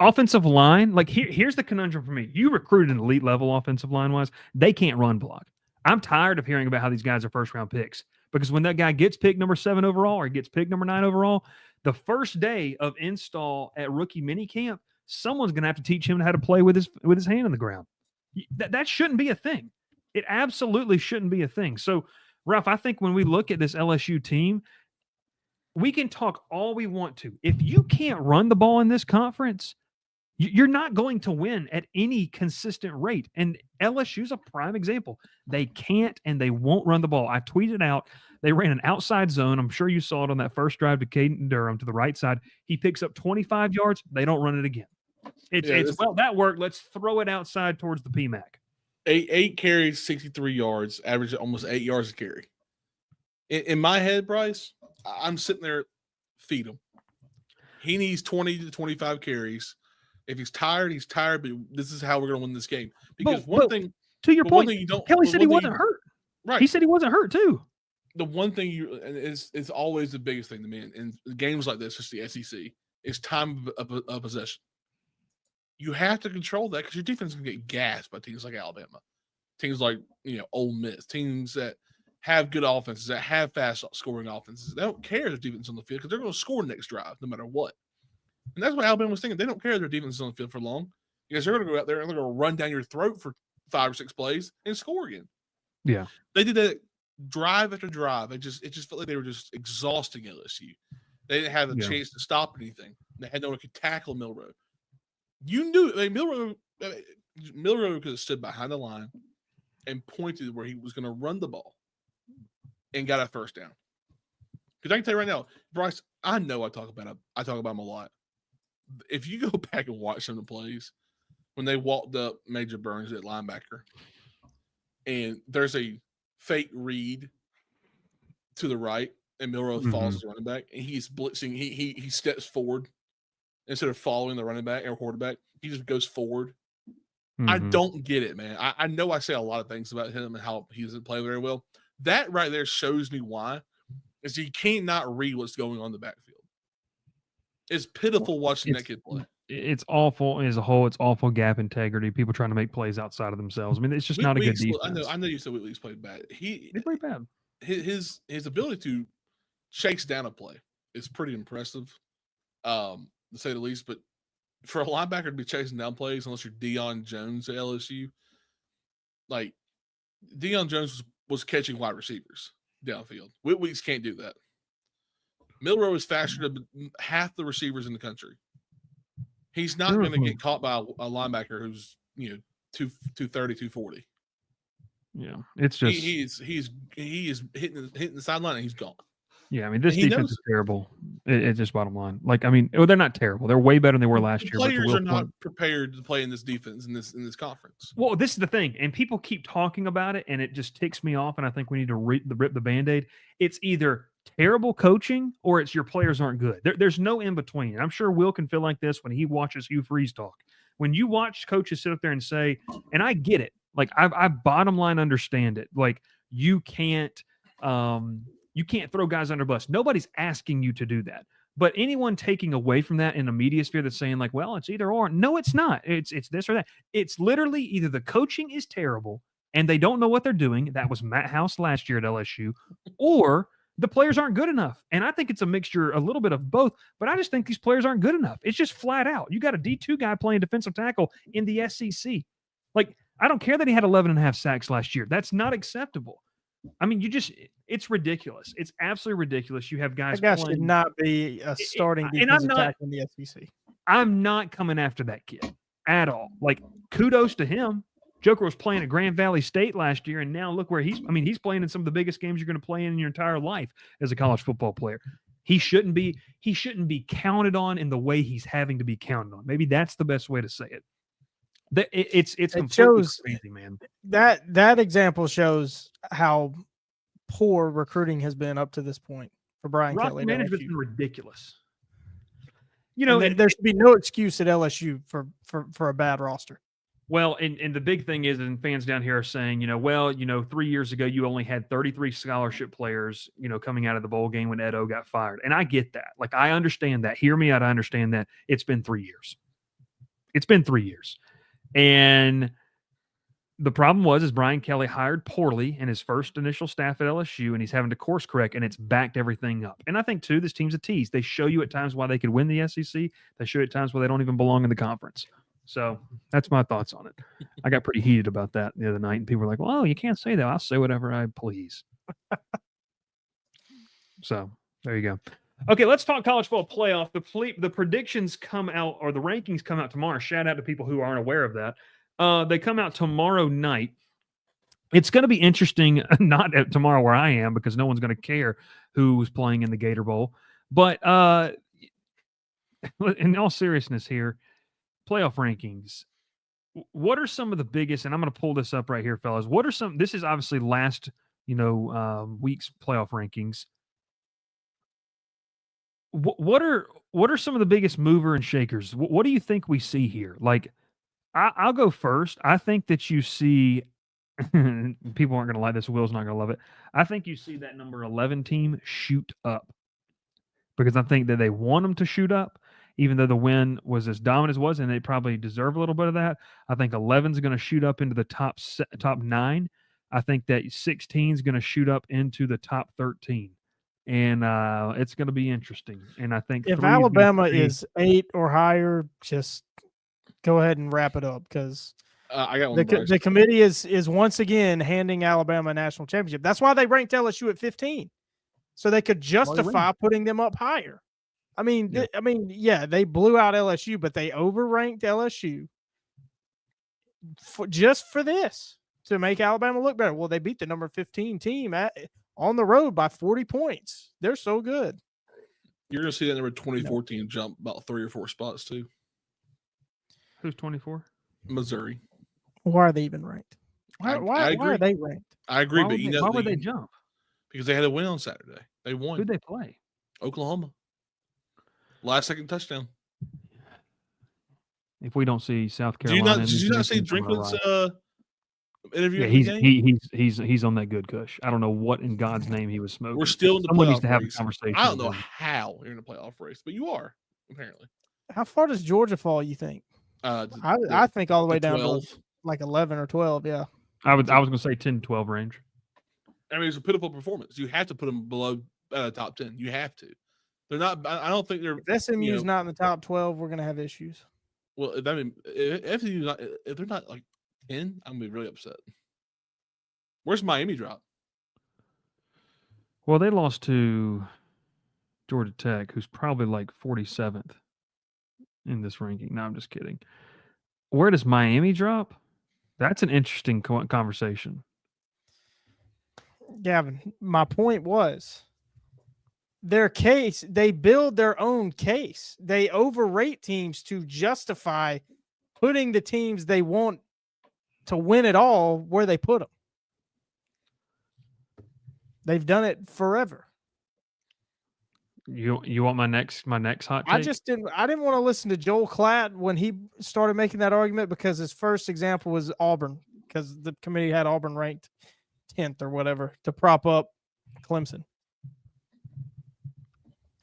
Offensive line, here's the conundrum for me. You recruited an elite level offensive line-wise. They can't run block. I'm tired of hearing about how these guys are first-round picks, because when that guy gets picked number 7 overall or gets picked number 9 overall, the first day of install at rookie minicamp, someone's going to have to teach him how to play with his hand on the ground. That shouldn't be a thing. It absolutely shouldn't be a thing. So, Ralph, I think when we look at this LSU team, we can talk all we want to. If you can't run the ball in this conference, you're not going to win at any consistent rate. And LSU's a prime example. They can't and they won't run the ball. I tweeted out, they ran an outside zone. I'm sure you saw it on that first drive to Caden Durham to the right side. He picks up 25 yards. They don't run it again. That worked. Let's throw it outside towards the PMAC. 8 carries, 63 yards, average almost 8 yards a carry. In my head, Bryce, I'm sitting there, feed him. He needs 20 to 25 carries. If he's tired, he's tired, but this is how we're going to win this game. Because to your point, Kelly said he wasn't hurt. Right. He said he wasn't hurt too. The one thing is always the biggest thing to me in games like this, just the SEC, is time of possession. You have to control that because your defense is going to get gassed by teams like Alabama, teams like Ole Miss, teams that have good offenses, that have fast scoring offenses. They don't care their defense on the field because they're going to score next drive no matter what. And that's what Alabama was thinking. They don't care their defense is on the field for long because they're going to go out there and they're going to run down your throat for 5 or 6 plays and score again. Yeah. They did that drive after drive. It just felt like they were just exhausting LSU. They didn't have a chance to stop anything. They had no one who could tackle Milroe. You knew Milroe could have stood behind the line and pointed where he was going to run the ball and got a first down. Because I can tell you right now, Bryce, I know I talk about him a lot. If you go back and watch some of the plays, when they walked up Major Burns at linebacker, and there's a fake read to the right, and Milrow falls as a running back, and he's blitzing. He steps forward instead of following the running back or quarterback. He just goes forward. I don't get it, man. I know I say a lot of things about him and how he doesn't play very well. That right there shows me why. Is he cannot read what's going on in the backfield. It's pitiful watching that kid play. It's awful as a whole. It's awful gap integrity. People trying to make plays outside of themselves. I mean, it's just not a good defense. I know you said Weekly's played bad. He played bad. His ability to chase down a play is pretty impressive, to say the least. But for a linebacker to be chasing down plays, unless you're Deion Jones at LSU, like Deion Jones was catching wide receivers downfield. Whitweeks can't do that. Milrow is faster than half the receivers in the country. He's not going to get caught by a linebacker who's 230, 240. Yeah, it's just he is hitting the sideline and he's gone. Yeah, I mean, this defense is terrible. It's just bottom line. Like, I mean, they're not terrible. They're way better than they were last year. Players are not prepared to play in this defense in this conference. Well, this is the thing, and people keep talking about it, and it just ticks me off. And I think we need to rip the Band-Aid. It's either terrible coaching or it's your players aren't good. There's no in between. And I'm sure Will can feel like this when he watches Hugh Freeze talk. When you watch coaches sit up there and say, and I get it. Like, I bottom line understand it. Like, you can't throw guys under bus. Nobody's asking you to do that. But anyone taking away from that in the media sphere that's saying like, well, it's either or. No, it's not. It's this or that. It's literally either the coaching is terrible and they don't know what they're doing. That was Matt House last year at LSU, or the players aren't good enough. And I think it's a mixture, a little bit of both, but I just think these players aren't good enough. It's just flat out. You got a D2 guy playing defensive tackle in the SEC. Like, I don't care that he had 11.5 sacks last year. That's not acceptable. I mean, it's ridiculous. It's absolutely ridiculous. You have guys that guy should not be a starting defensive tackle in the SEC. I'm not coming after that kid at all. Like, kudos to him. Joker was playing at Grand Valley State last year, and now look where he's playing in some of the biggest games you're going to play in your entire life as a college football player. He shouldn't be counted on in the way he's having to be counted on. Maybe that's the best way to say it. It shows crazy, man. That example shows how poor recruiting has been up to this point for Brian Kelly. Management's been ridiculous. There should be no excuse at LSU for a bad roster. Well, and the big thing is, and fans down here are saying, 3 years ago you only had 33 scholarship players, coming out of the bowl game when Ed O got fired, and I get that. Like, I understand that. Hear me out. I understand that. It's been 3 years. It's been 3 years. And the problem is Brian Kelly hired poorly in his first initial staff at LSU, and he's having to course correct, and it's backed everything up. And I think, too, this team's a tease. They show you at times why they could win the SEC. They show you at times why they don't even belong in the conference. So that's my thoughts on it. I got pretty heated about that the other night, and people were like, well, you can't say that. I'll say whatever I please. So there you go. Okay, let's talk college football playoff. The predictions come out, or the rankings come out tomorrow. Shout out to people who aren't aware of that. They come out tomorrow night. It's going to be interesting, not at tomorrow where I am, because no one's going to care who's playing in the Gator Bowl. But in all seriousness here, playoff rankings. What are some of the biggest, and I'm going to pull this up right here, fellas. This is obviously last, week's playoff rankings. What are some of the biggest mover and shakers? What do you think we see here? Like, I'll go first. I think that you see, people aren't going to like this. Will's not going to love it. I think you see that number 11 team shoot up, because I think that they want them to shoot up, even though the win was as dominant as it was, and they probably deserve a little bit of that. I think 11 is going to shoot up into the top 9. I think that 16 is going to shoot up into the top 13. And it's going to be interesting. And I think if Alabama is 8 or higher, just go ahead and wrap it up, because I got one. The committee is once again handing Alabama a national championship. That's why they ranked LSU at 15, so they could justify putting them up higher. I mean, they blew out LSU, but they overranked LSU just for this, to make Alabama look better. Well, they beat the number 15 team on the road by 40 points. They're so good. You're going to see that number 24 team jump about 3 or 4 spots too. Who's 24? Missouri. Why are they even ranked? Why are they ranked? I agree, Why would they jump? because they had a win on Saturday. They won. Who'd they play? Oklahoma. Last second touchdown. If we don't see South Did you Carolina, not? Did you not see Drinkman's interview? Yeah, after the game? he's on that good kush. I don't know what in God's name he was smoking. We're still in the Someone needs playoff to have a race. conversation. I don't know with him. how you're in a playoff race, but you are apparently. How far does Georgia fall? You think? I think all the way down 12. to like 11 or 12. Yeah. I was going to say 10-12 range. I mean, it's a pitiful performance. You have to put them below top 10. You have to. They're not. I don't think they're. If SMU's not in the top 12, we're gonna have issues. Well, if they're not like 10, I'm gonna be really upset. Where's Miami drop? Well, they lost to Georgia Tech, who's probably like 47th in this ranking. No, I'm just kidding. Where does Miami drop? That's an interesting conversation. Gavin, my point was their case, they build their own case. They overrate teams to justify putting the teams they want to win it all where they put them. They've done it forever. You want my next hot take? I didn't want to listen to Joel Klatt when he started making that argument because his first example was Auburn, because the committee had Auburn ranked 10th or whatever to prop up Clemson.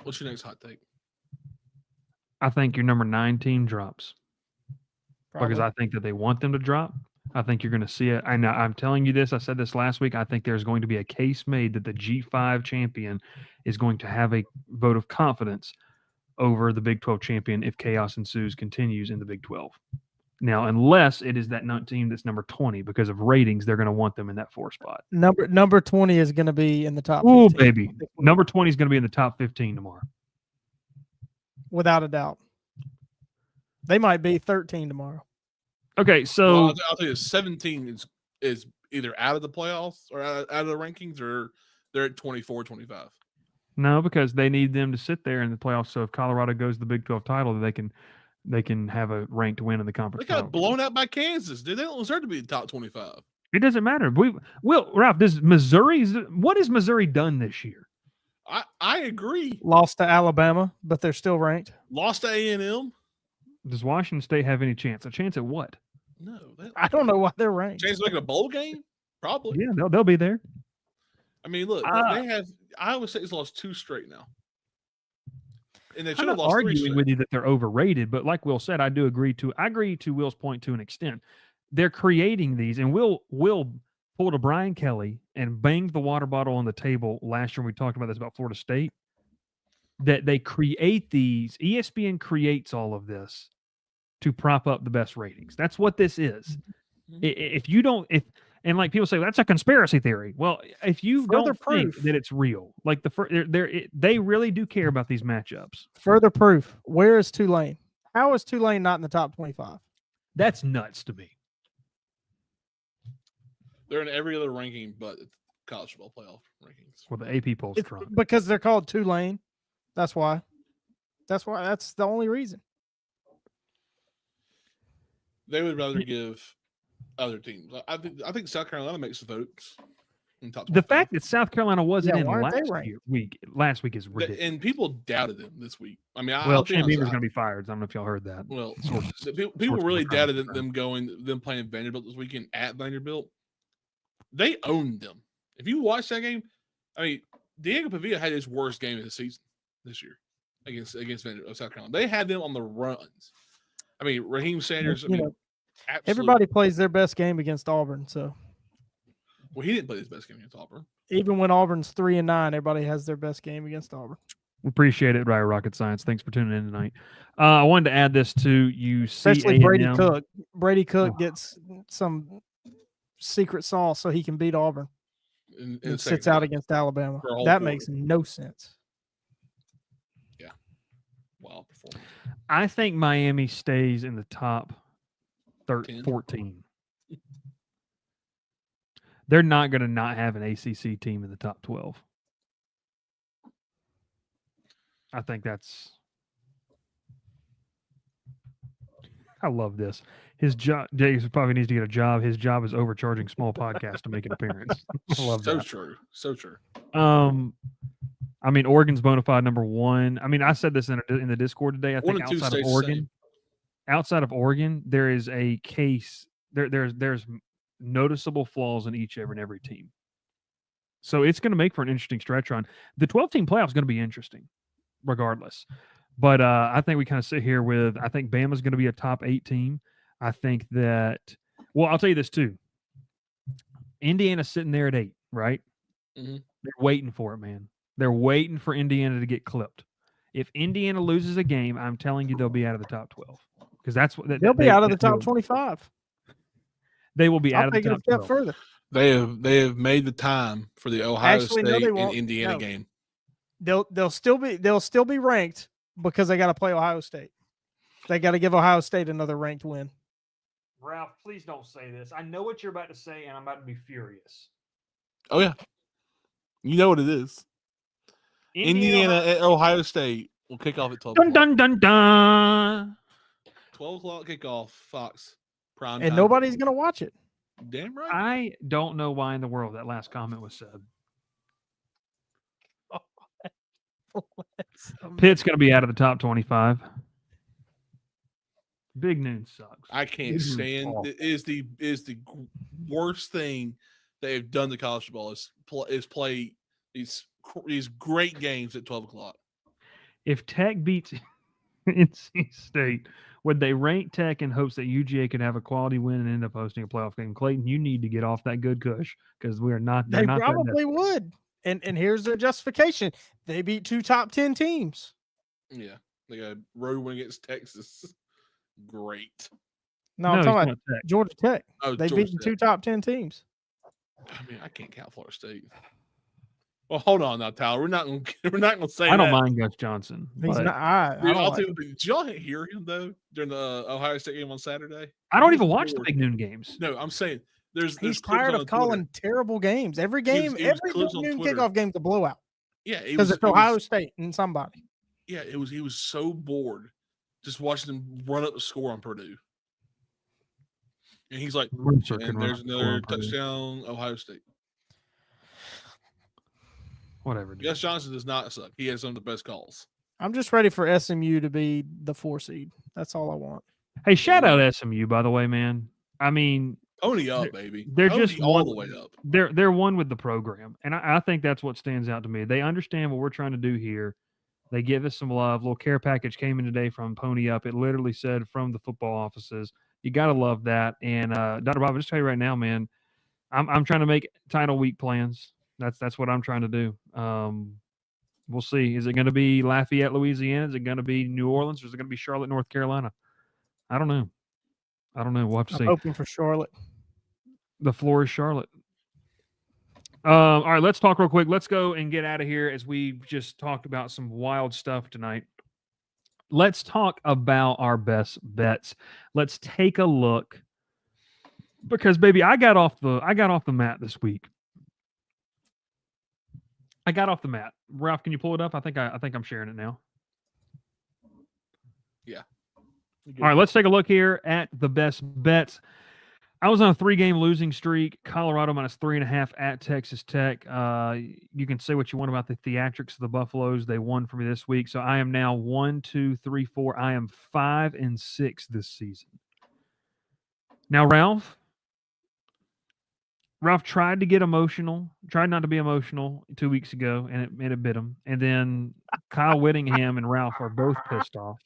What's your next hot take? I think your number 9 team drops. Probably. Because I think that they want them to drop. I think you're going to see it. I'm telling you this. I said this last week. I think there's going to be a case made that the G5 champion is going to have a vote of confidence over the Big 12 champion if chaos continues in the Big 12. Now, unless it is that team that's number 20, because of ratings, they're going to want them in that 4 spot. Number 20 is going to be in the top 15. Oh, baby. Number 20 is going to be in the top 15 tomorrow. Without a doubt. They might be 13 tomorrow. Okay, so I'll tell you, 17 is either out of the playoffs or out of the rankings, or they're at 24, 25. No, because they need them to sit there in the playoffs. So if Colorado goes to the Big 12 title, they can have a ranked win in the conference. They got blown out by Kansas. They don't deserve to be in the top 25. It doesn't matter. Ralph, what has Missouri done this year? I agree. Lost to Alabama, but they're still ranked. Lost to A&M. Does Washington State have any chance? A chance at what? No, I don't know why they're ranked. Chance of making a bowl game? Probably. Yeah, they'll be there. I mean, look, they have. Iowa State's lost 2 straight now, and they should have lost 3 arguing straight. with you that they're overrated, but like Will said, I agree to Will's point to an extent. They're creating these, and Will pulled a Brian Kelly and banged the water bottle on the table last year when we talked about this about Florida State. That they create these. ESPN creates all of this to prop up the best ratings. That's what this is. And like people say, well, that's a conspiracy theory. Well, if you Further don't think proof that it's real, like they really do care about these matchups. Further proof. Where is Tulane? How is Tulane not in the top 25? That's nuts to me. They're in every other ranking but college football playoff rankings. Well, the AP polls Trump. Because they're called Tulane. That's why. That's the only reason. They would rather give other teams. I think South Carolina makes the votes. The fact that South Carolina wasn't in last week is ridiculous. And people doubted them this week. I mean, Shane Beamer's going to be fired. I don't know if y'all heard that. Well, people really doubted them playing Vanderbilt this weekend at Vanderbilt. They owned them. If you watch that game, I mean, Diego Pavia had his worst game of the season this year against South Carolina. They had them on the runs. I mean, Raheem Sanders. Everybody plays their best game against Auburn. So, well, he didn't play his best game against Auburn. Even when Auburn's 3-9, everybody has their best game against Auburn. Appreciate it, Ryan Rocket Science. Thanks for tuning in tonight. I wanted to add this to you, especially Brady Cook. Brady Cook gets some secret sauce so he can beat Auburn. And sits out against Alabama. That makes no sense. Yeah. Wow. Performance. I think Miami stays in the top 14. They're not going to not have an ACC team in the top 12. I think that's I love this. His job, Dave probably needs to get a job. His job is overcharging small podcasts to make an appearance. I love So that. true. So true. I mean, Oregon's bona fide number one. I mean, I said this in the Discord today. I One think and two outside of Oregon, there is a case. There's noticeable flaws in each and every team. So it's going to make for an interesting stretch run. The 12-team playoff is going to be interesting, regardless. But I think we kind of sit here with. I think Bama's going to be a top 8 team. I think that. Well, I'll tell you this too. Indiana's sitting there at 8, right? Mm-hmm. They're waiting for it, man. They're waiting for Indiana to get clipped. If Indiana loses a game, I'm telling you they'll be out of the top 12 because that's what they'll be out of the top 25. They will be out of the top 12. Further. They have made the time for the Ohio State and Indiana game. They'll still be ranked because they got to play Ohio State. They got to give Ohio State another ranked win. Ralph, please don't say this. I know what you're about to say, and I'm about to be furious. Oh yeah, you know what it is. Indiana at Ohio State will kick off at 12. Dun dun dun dun. 12 o'clock kickoff, Fox prime and time. Nobody's gonna watch it. Damn right. I don't know why in the world that last comment was said. Pitt's going to be out of the top 25. Big Noon sucks. I can't stand. It is the worst thing they've done to college football is play these great games at 12 o'clock. If Tech beats NC State, would they rank Tech in hopes that UGA could have a quality win and end up hosting a playoff game? Clayton, you need to get off that good cush because we are not. They probably would. And here's their justification: they beat 2 top 10 teams. Yeah, they got a road win against Texas. Great. No, I'm talking about Georgia Tech. Oh, they beat 2 top 10 teams. I mean, I can't count Florida State. Well, hold on now, Tyler. We're not gonna say. I don't mind Gus Johnson. He's not. Did y'all hear him though during the Ohio State game on Saturday? I don't even watch the big noon games. No, I'm saying he's tired of calling terrible games. Every game, every noon kickoff game's a blowout. Yeah, because it's Ohio State and somebody. Yeah, he was so bored just watching them run up the score on Purdue. And he's like, and there's another touchdown, Ohio State. Whatever. Gus Johnson does not suck. He has some of the best calls. I'm just ready for SMU to be the 4 seed. That's all I want. Hey, shout out SMU, by the way, man. I mean, pony up, baby. They're just all the way up. They're one with the program, and I think that's what stands out to me. They understand what we're trying to do here. They give us some love. Little care package came in today from Pony Up. It literally said from the football offices. You got to love that. And Dr. Bob, I'll just tell you right now, man, I'm trying to make title week plans. That's what I'm trying to do. We'll see. Is it going to be Lafayette, Louisiana? Is it going to be New Orleans? Or is it going to be Charlotte, North Carolina? I don't know. We'll have to see. I'm hoping for Charlotte. The floor is Charlotte. All right, let's talk real quick. Let's go and get out of here as we just talked about some wild stuff tonight. Let's talk about our best bets. Let's take a look because, baby, I got off the mat this week. I got off the mat. Ralph, can you pull it up? I think I'm sharing it now. Yeah. All right, let's take a look here at the best bets. I was on a 3-game losing streak. Colorado minus 3.5 at Texas Tech. You can say what you want about the theatrics of the Buffaloes. They won for me this week. So I am now 1, 2, 3, 4. I am 5-6 this season. Now, Ralph tried to get emotional, tried not to be emotional 2 weeks ago, and it bit him. And then Kyle Whittingham and Ralph are both pissed off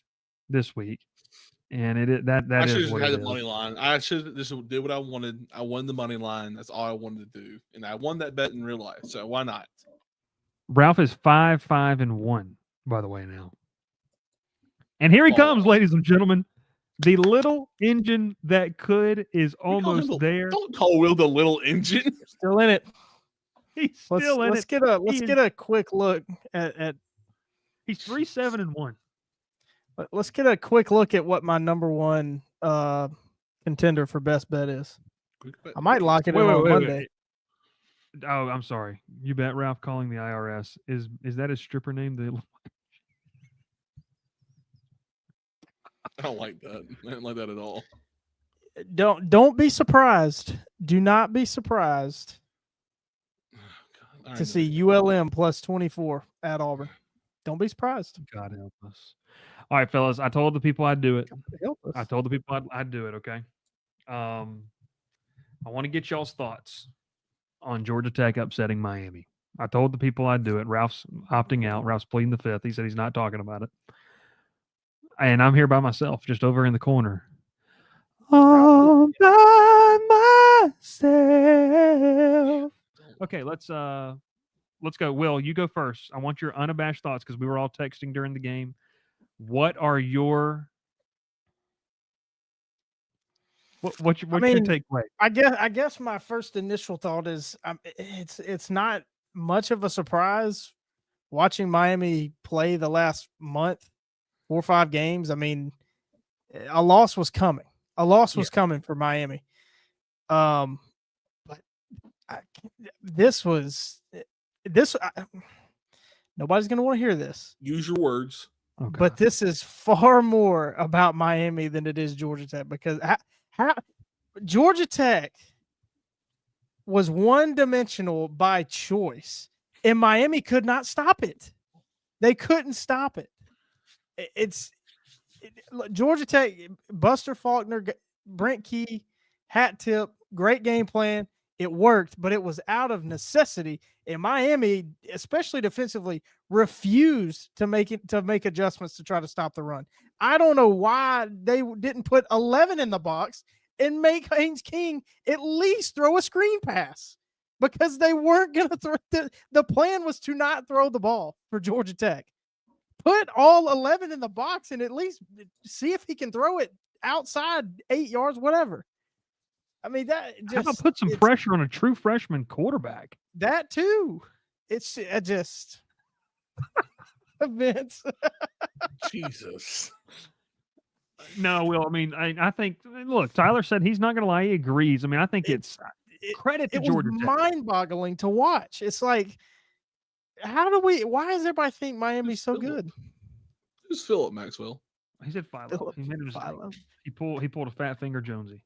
this week. And I should is have what had it the money line. I should just did what I wanted. I won the money line. That's all I wanted to do, and I won that bet in real life. So why not? Ralph is 5-5-1, by the way now. And here he comes, ladies and gentlemen. The little engine that could is almost there. Don't call Will the little engine. Still in it. He's still in it. Let's get a quick look at. He's 3-7-1. Let's get a quick look at what my number one contender for best bet is. I might lock it in on Monday. Oh, I'm sorry. You bet Ralph calling the IRS. Is that his stripper name? I don't like that. I don't like that at all. Don't be surprised. Do not be surprised God, to see ULM plus 24 at Auburn. Don't be surprised. God help us. All right, fellas. I told the people I'd do it. Help us. I told the people I'd do it. Okay. I want to get y'all's thoughts on Georgia Tech upsetting Miami. I told the people I'd do it. Ralph's opting out. Ralph's pleading the fifth. He said he's not talking about it. And I'm here by myself, just over in the corner. All by myself. Okay, let's go. Will, you go first. I want your unabashed thoughts because we were all texting during the game. What are your what's your takeaway? I guess my first initial thought is it's not much of a surprise watching Miami play the last month, 4 or 5 games. I mean, a loss was coming. A loss was coming for Miami. But nobody's going to want to hear this. Use your words. Okay. But this is far more about Miami than it is Georgia Tech, because how Georgia Tech was one-dimensional by choice, and Miami could not stop it. They couldn't stop it. Georgia Tech, Buster Faulkner, Brent Key, hat tip, great game plan. It worked, but it was out of necessity. And Miami, especially defensively, refused to make adjustments to try to stop the run. I don't know why they didn't put 11 in the box and make Haynes King at least throw a screen pass, because they weren't going to throw. The plan was to not throw the ball for Georgia Tech. Put all 11 in the box and at least see if he can throw it outside 8 yards, whatever. I mean, that just how about put some pressure on a true freshman quarterback? That too. It's just Vince. Jesus. No, Will. I mean, I think. Look, Tyler said he's not going to lie. He agrees. I mean, I think it's credit to Georgia Tech. Mind-boggling to watch. It's like, why does everybody think Miami's so good? Who's Philip Maxwell? He said Philo. He made him. He pulled a fat finger Jonesy.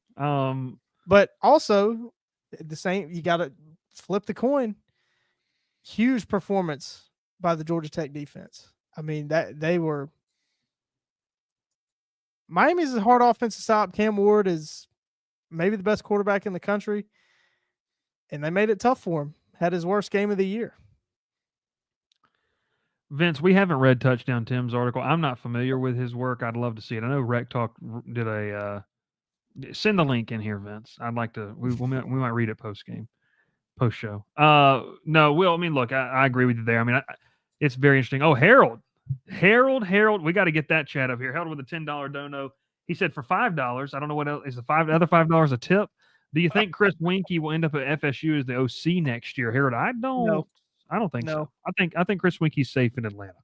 But also the same. You got to flip the coin. Huge performance by the Georgia Tech defense. I mean, Miami's a hard offense to stop. Cam Ward is maybe the best quarterback in the country, and they made it tough for him. Had his worst game of the year. Vince, we haven't read Touchdown Tim's article. I'm not familiar with his work. I'd love to see it. I know Rec Talk did a send the link in here, Vince. I'd like to. We might read it post show. No, Will. I mean, look, I agree with you there. I mean, it's very interesting. Oh, Harold, we got to get that chat up here. Harold with a $10 dono. He said for $5. I don't know what else is the other $5 a tip. Do you think Chris Winkie will end up at FSU as the OC next year, Harold? I don't. No. I don't think so. I think Chris Winkie's safe in Atlanta.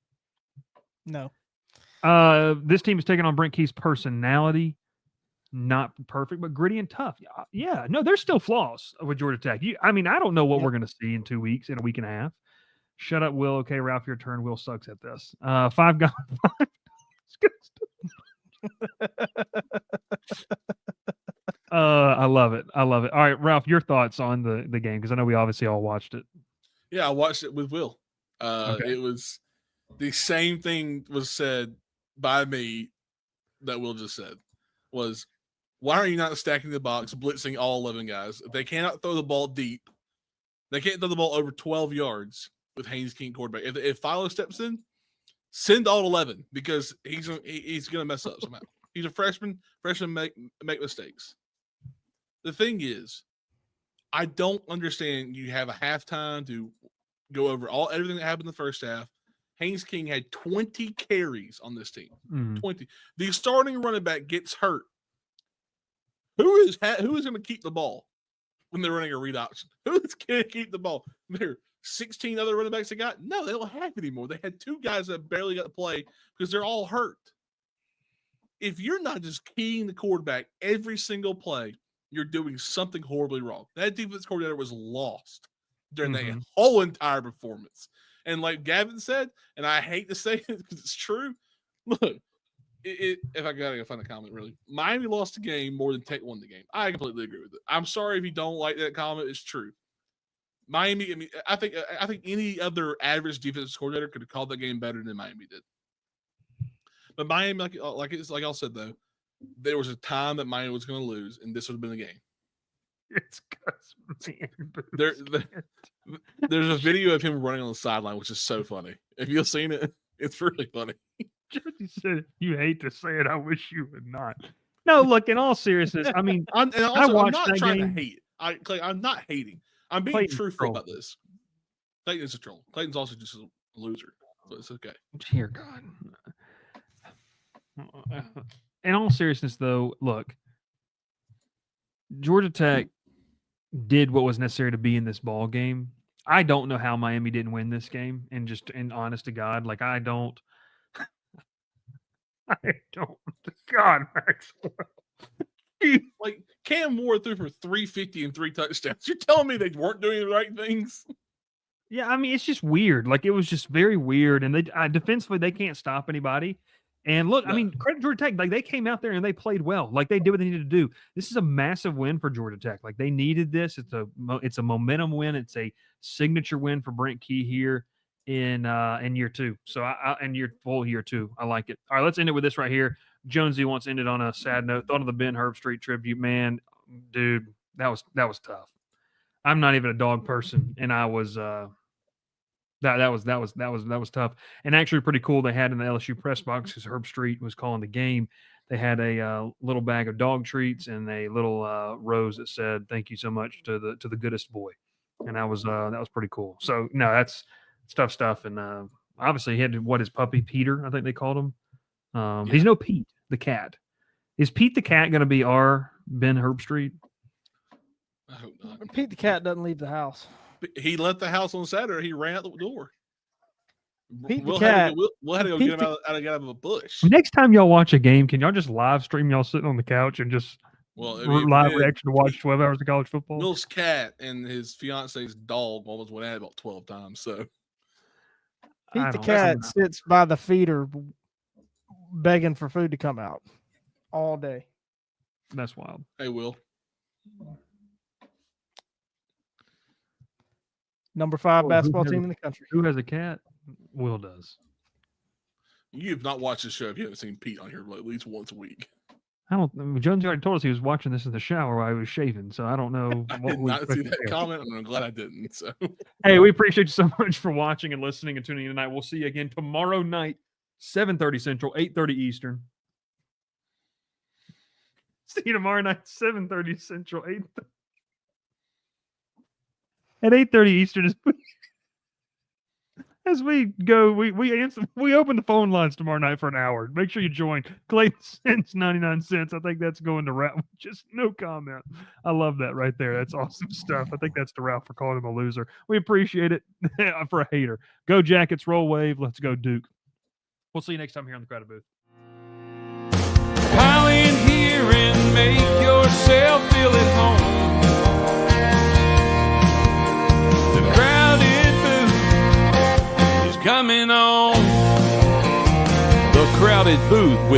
No. This team is taking on Brent Key's personality. Not perfect, but gritty and tough. Yeah. No, there's still flaws with Georgia Tech. I mean, I don't know what we're going to see in 2 weeks, in a week and a half. Shut up, Will. Okay, Ralph, your turn. Will sucks at this. $5. I love it. All right, Ralph, your thoughts on the game, because I know we obviously all watched it. Yeah, I watched it with Will. Okay. It was the same thing was said by me that Will just said. Was, why are you not stacking the box, blitzing all 11 guys? If they cannot throw the ball deep, they can't throw the ball over 12 yards with Haynes King quarterback. If Philo steps in, send all 11, because he's going to mess up somehow. He's a freshman. Freshmen make mistakes. The thing is, I don't understand. You have a halftime to go over everything that happened in the first half. Haynes King had 20 carries on this team. 20. The starting running back gets hurt. Who is going to keep the ball when they're running a read option? Who's going to keep the ball? There are 16 other running backs they got? No, they don't have anymore. They had 2 guys that barely got to play because they're all hurt. If you're not just keying the quarterback every single play, you're doing something horribly wrong. That defense coordinator was lost during the whole entire performance. And like Gavin said, and I hate to say it because it's true, look, if I gotta find a comment, really, Miami lost the game more than Tech won the game. I completely agree with it. I'm sorry if you don't like that comment. It's true. Miami. I mean, I think any other average defensive coordinator could have called that game better than Miami did. But Miami, like y'all said though, there was a time that Miami was going to lose, and this would have been the game. It's because there's a video of him running on the sideline, which is so funny. If you've seen it, it's really funny. Jody said, "You hate to say it. I wish you would not." No, look. In all seriousness, I mean, I'm watched not that trying game. to hate. I'm not hating. I'm being Clayton's truthful troll. about this. Clayton is a troll. Clayton's also just a loser, so it's okay. Dear God. In all seriousness, though, look, Georgia Tech did what was necessary to be in this ball game. I don't know how Miami didn't win this game, and just in honest to God, like I don't. God, Maxwell. Like Cam Moore threw for 350 and 3 touchdowns. You're telling me they weren't doing the right things? Yeah, I mean, it's just weird. Like it was just very weird, and they defensively they can't stop anybody. And look, I mean, credit Georgia Tech. Like they came out there and they played well. Like they did what they needed to do. This is a massive win for Georgia Tech. Like they needed this. It's a momentum win. It's a signature win for Brent Key here in year 2. So and year 2. I like it. All right, let's end it with this right here. Jonesy wants to end it on a sad note. Thought of the Ben Herbstreit tribute. Man, dude, that was tough. I'm not even a dog person, and I was that was tough. And actually pretty cool. They had in the LSU press box, because Herbstreit was calling the game, they had a little bag of dog treats and a little rose that said "Thank you so much to the goodest boy," and that was pretty cool. So no, that's tough stuff. And obviously he had his puppy Peter, I think they called him. He's no Pete the cat. Is Pete the cat going to be our Ben Herbstreit? I hope not. Pete the cat doesn't leave the house. He left the house on Saturday. He ran out the door. Pete the We'll cat. have to go get him out of a bush. Next time y'all watch a game, can y'all just live stream y'all sitting on the couch and just live reaction to watch 12 hours of college football? Will's cat and his fiance's dog almost went at it about 12 times. So Pete the cat sits by the feeder begging for food to come out all day. That's wild. Hey, Will. Number 5 basketball team in the country. Who has a cat? Will does. You have not watched the show if you haven't seen Pete on here at least once a week. Jones already told us he was watching this in the shower while he was shaving, so I don't know. I did not see that comment, and I'm glad I didn't. So, hey, we appreciate you so much for watching and listening and tuning in tonight. We'll see you again tomorrow night, 7:30 Central, 8:30 Eastern. See you tomorrow night, 7:30 Central, 8:30. At 8:30 Eastern, as we go, we open the phone lines tomorrow night for an hour. Make sure you join. Clayton cents 99 cents. I think that's going to Ralph. Just no comment. I love that right there. That's awesome stuff. I think that's to Ralph for calling him a loser. We appreciate it for a hater. Go Jackets, roll wave. Let's go Duke. We'll see you next time here on the Crowded Booth. Pile in here and make yourself feel at home. The Crowded Booth is coming on. The Crowded Booth with